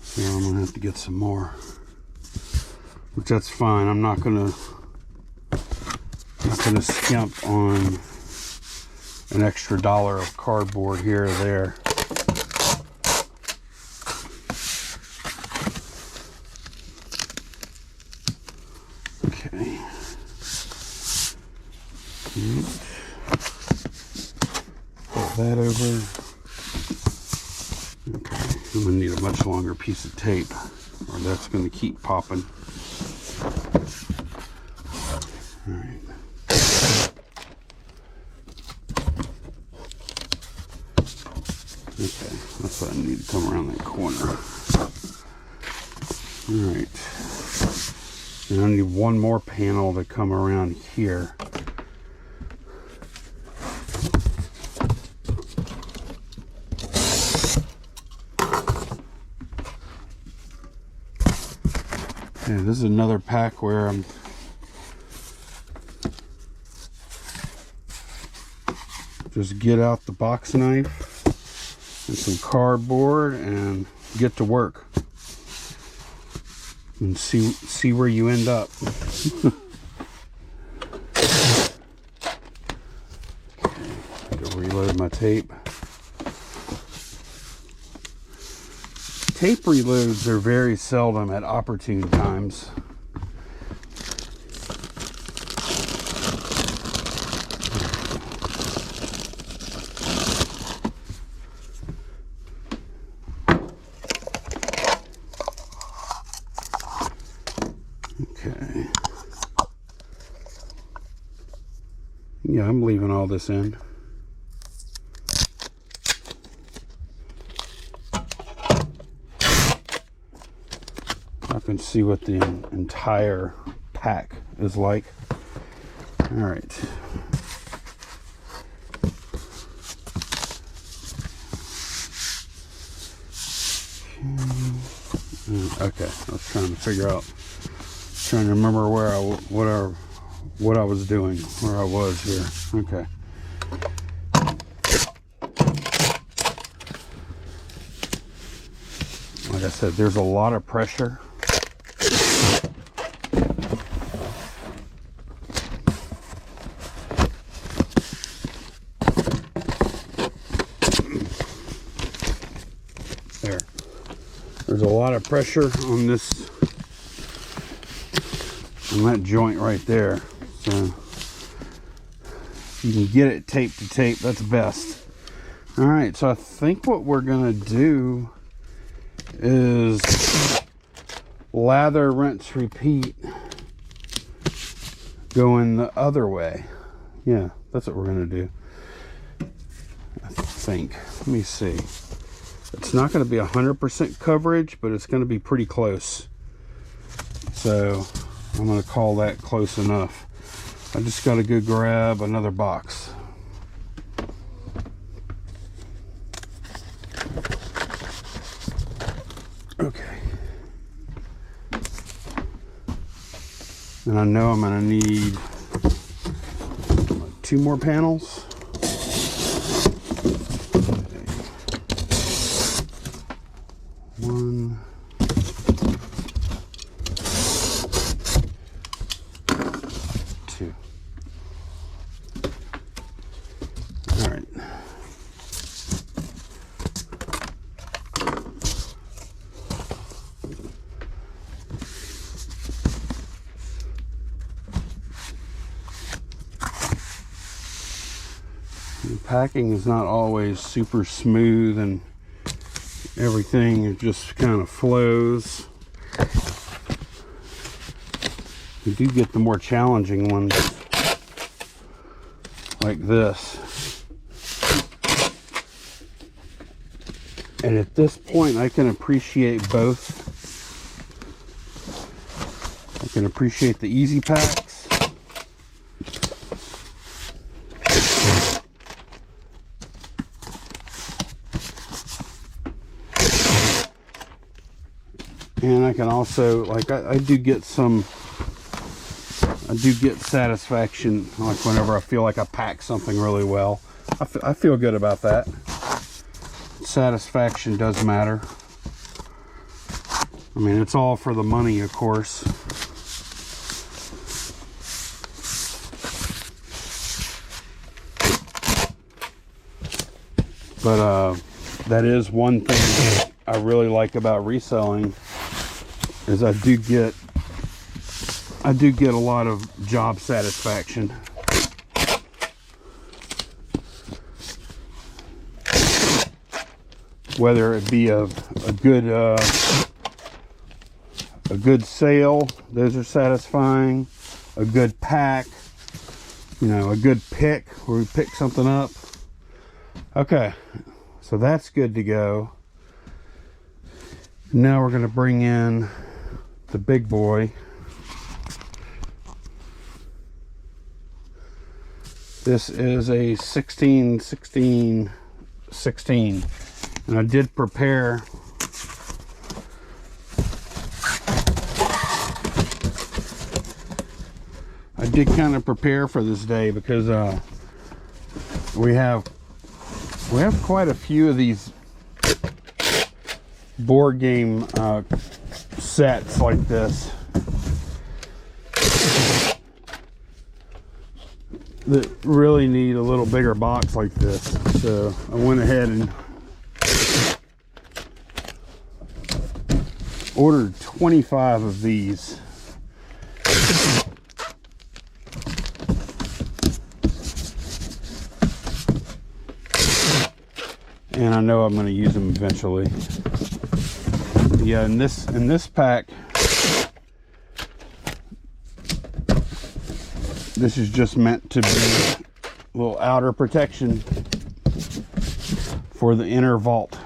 S1: So I'm going to have to get some more. Which that's fine. I'm not going to skimp on an extra $1 of cardboard here or there. Okay. Put that over. Okay. I'm going to need a much longer piece of tape, or that's going to keep popping. All right. Okay, that's what I need to come around that corner. All right. And I need one more panel to come around here. Okay, this is another pack where I'm just get out the box knife and some cardboard and get to work and see where you end up. Okay, to reload my tape. Tape reloads are very seldom at opportune times. Okay. Yeah, I'm leaving all this in. I can see what the entire pack is like. All right. Okay, I was trying to figure out, trying to remember what I was doing, where I was here. Okay. Like I said, there's a lot of pressure. There's a lot of pressure on this, on that joint right there. So if you can get it tape to tape, that's best. All right, so I think what we're gonna do is lather, rinse, repeat, going the other way. Yeah, that's what we're gonna do, I think. Let me see. It's not going to be 100% coverage, but it's going to be pretty close. So I'm going to call that close enough. I just got to go grab another box. Okay. And I know I'm going to need 2 more panels. One, 2. All right. packing is not always super smooth and everything, it just kind of flows. You do get the more challenging ones like this. And at this point I can appreciate both. I can appreciate the easy packs. And I can also, like, I do get satisfaction, like whenever I feel like I pack something really well. I feel good about that. Satisfaction does matter. I mean, it's all for the money, of course. But that is one thing I really like about reselling, is I do get a lot of job satisfaction. Whether it be a good sale, those are satisfying. A good pack, you know, a good pick where we pick something up. Okay, so that's good to go. Now we're going to bring in the big boy. This is a 16, 16, 16. And I did prepare kind of prepare for this day, because we have quite a few of these board game sets like this that really need a little bigger box like this. So I went ahead and ordered 25 of these. And I know I'm going to use them eventually. Yeah, in this pack, this is just meant to be a little outer protection for the inner vault.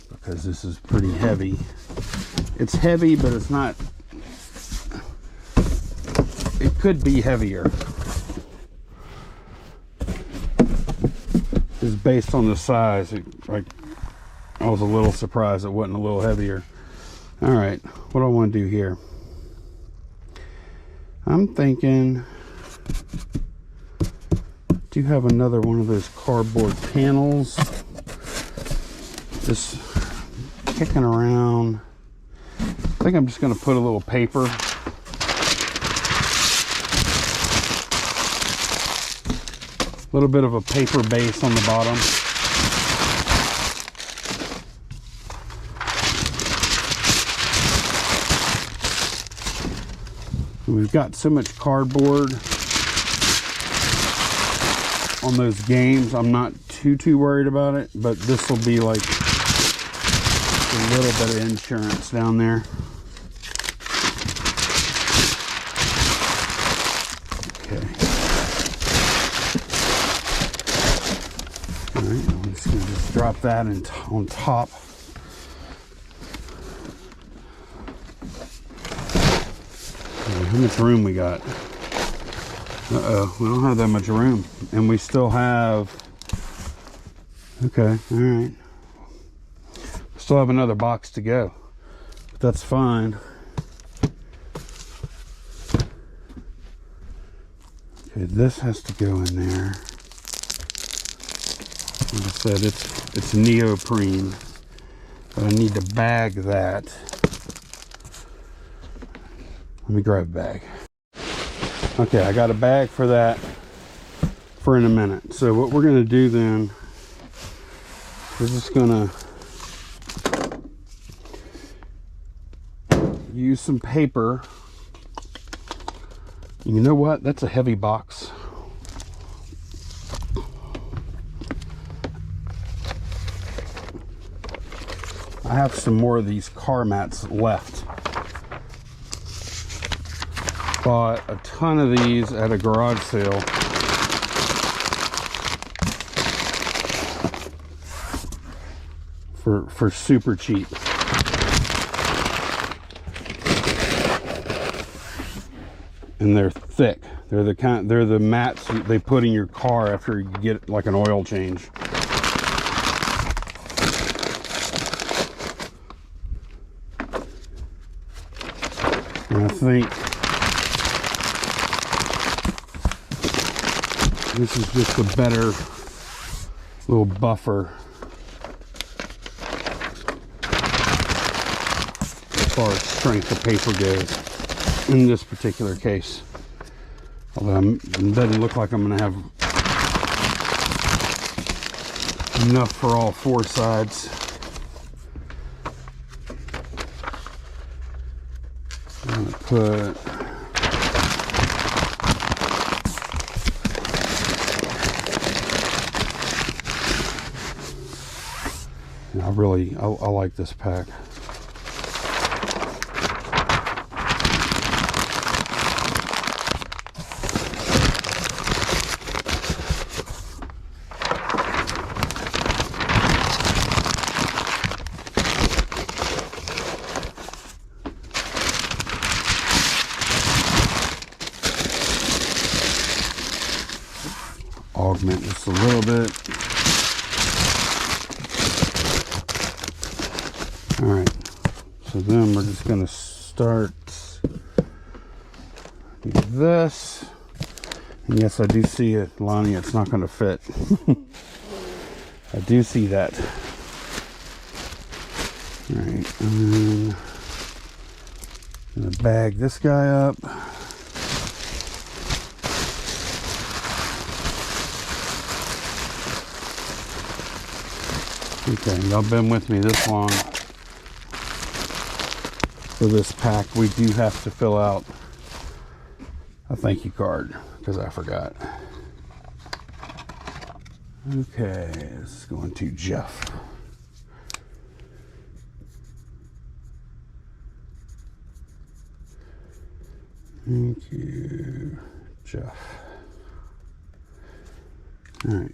S1: Because this is pretty heavy. It's heavy, but it's not. It could be heavier. Just based on the size, I was a little surprised it wasn't a little heavier. All right, what do I want to do here? I'm thinking, do you have another one of those cardboard panels? Just kicking around. I think I'm just going to put a little paper. A little bit of a paper base on the bottom. We've got so much cardboard on those games, I'm not too worried about it, but this will be like a little bit of insurance down there. Okay. All right, I'm just going to just drop that on top. How much room we got? Uh-oh, we don't have that much room. And we still have... Okay, all right. Still have another box to go. But that's fine. Okay, this has to go in there. Like I said, it's neoprene. But I need to bag that. Let me grab a bag. Okay, I got a bag for that for in a minute. So what we're going to do then, we're just going to use some paper. You know what? That's a heavy box. I have some more of these car mats left. Bought a ton of these at a garage sale. For super cheap. And they're thick. They're the mats they put in your car after you get like an oil change. And I think this is just a better little buffer as far as strength of paper goes in this particular case. Although it doesn't look like I'm going to have enough for all four sides. I'm going to put I like this pack. Augment just a little bit. All right, so then we're just going to start do this. And yes, I do see it, Lonnie, it's not going to fit. I do see that. All right, and then I'm going to bag this guy up. Okay, y'all been with me this long. For this pack, we do have to fill out a thank you card because I forgot. Okay, this is going to Jeff. Thank you, Jeff. All right.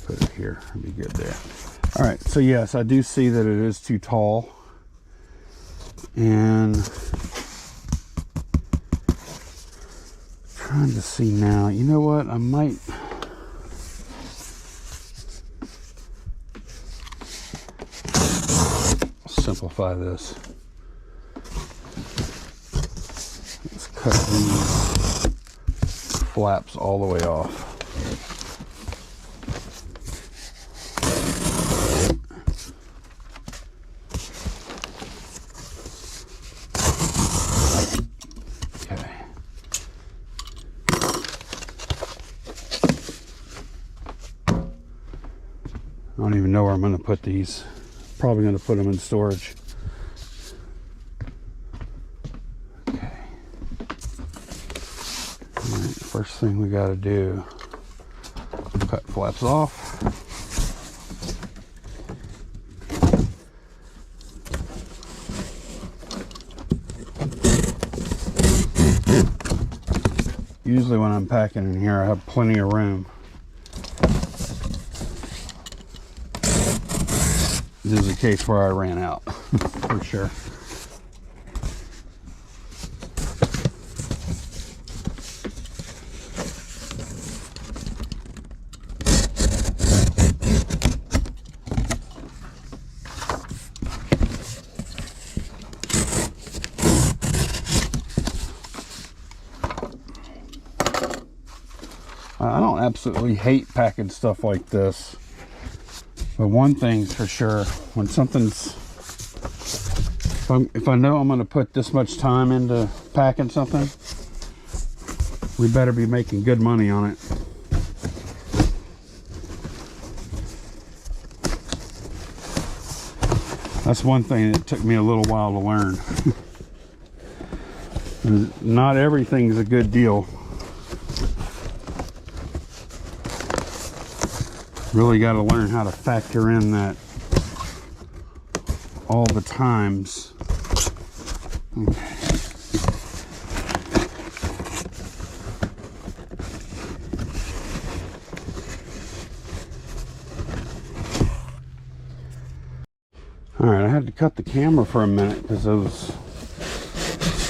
S1: Put it here, it'll be good there. All right, so yes, I do see that it is too tall, and trying to see now. You know what? I might simplify this. Let's cut these flaps all the way off. I don't even know where I'm going to put these. Probably going to put them in storage. Okay. All right, first thing we got to do, cut flaps off. Usually when I'm packing in here, I have plenty of room. This is a case where I ran out, for sure. I don't absolutely hate packing stuff like this. But one thing's for sure, when something's, if I know I'm going to put this much time into packing something, we better be making good money on it. That's one thing that took me a little while to learn. Not everything's a good deal. Really got to learn how to factor in that all the times. Okay. Alright, I had to cut the camera for a minute because I was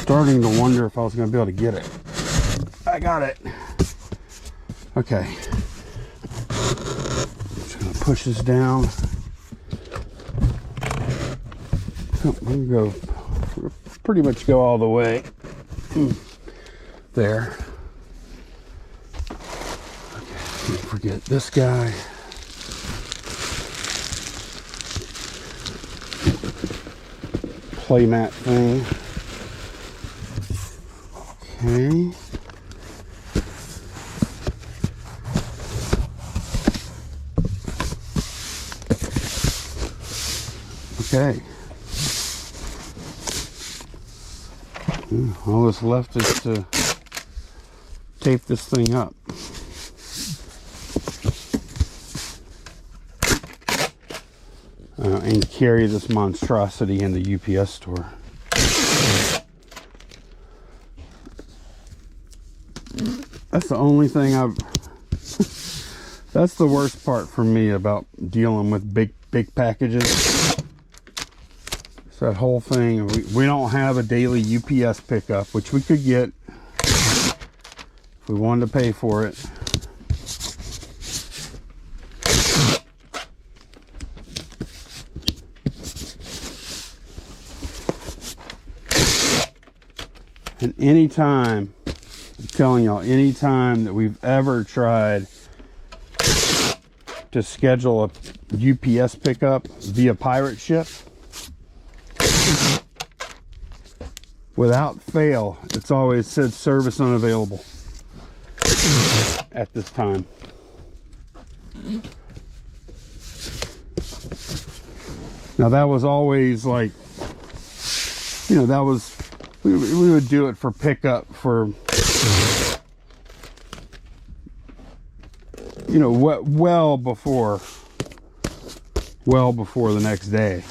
S1: starting to wonder if I was going to be able to get it. I got it. Okay. Just going to push this down. Oh, I'm going to go, pretty much go all the way. There. Okay, can't forget this guy. Playmat thing. Okay. Okay. All that's left is to tape this thing up. And carry this monstrosity in the UPS store. That's the only thing that's the worst part for me about dealing with big packages. It's that whole thing. We don't have a daily UPS pickup, which we could get if we wanted to pay for it. And anytime, I'm telling y'all, anytime that we've ever tried to schedule a UPS pickup via pirate ship, without fail, it's always said service unavailable at this time. Now that was always like, you know, that was, we would do it for pickup for, you know, well before the next day.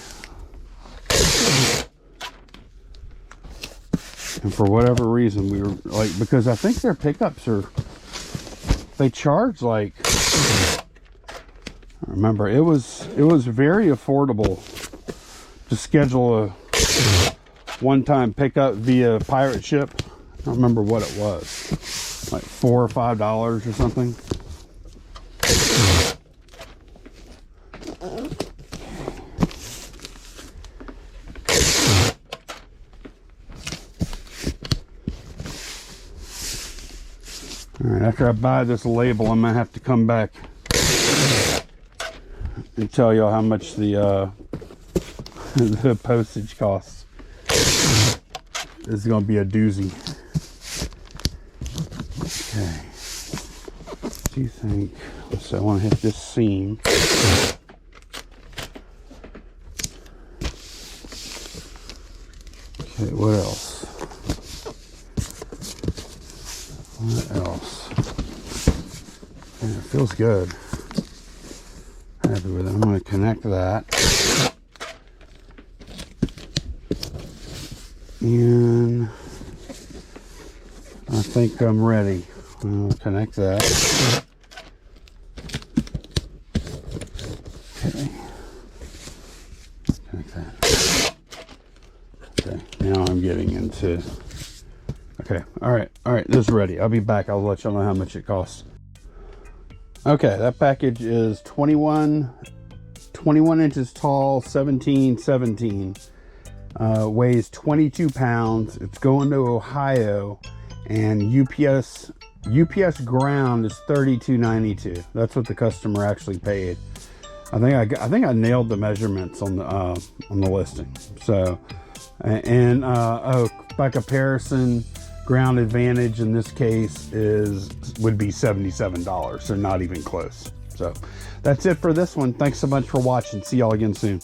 S1: And for whatever reason, we were like, because I think their pickups they charge like, I remember it was very affordable to schedule a one-time pickup via pirate ship. I don't remember what it was, like $4 or $5 or something. All right, after I buy this label, I'm gonna have to come back and tell y'all how much the the postage costs. This is going to be a doozy. Okay. What do you think? So I want to hit this seam. Okay, what else? What else? Man, it feels good. Happy with it. I'm going to connect that. And I think I'm ready. I'll connect that. Okay. Connect that. Okay. Now I'm getting into. Okay. All right. This is ready. I'll be back. I'll let y'all know how much it costs. Okay. That package is 21 inches tall, 17. Weighs 22 pounds. It's going to Ohio, and UPS ground is $32.92. That's what the customer actually paid. I think I nailed the measurements on the listing. So, and by comparison, Ground Advantage in this case would be $77, so not even close. So that's it for this one. Thanks so much for watching. See y'all again soon.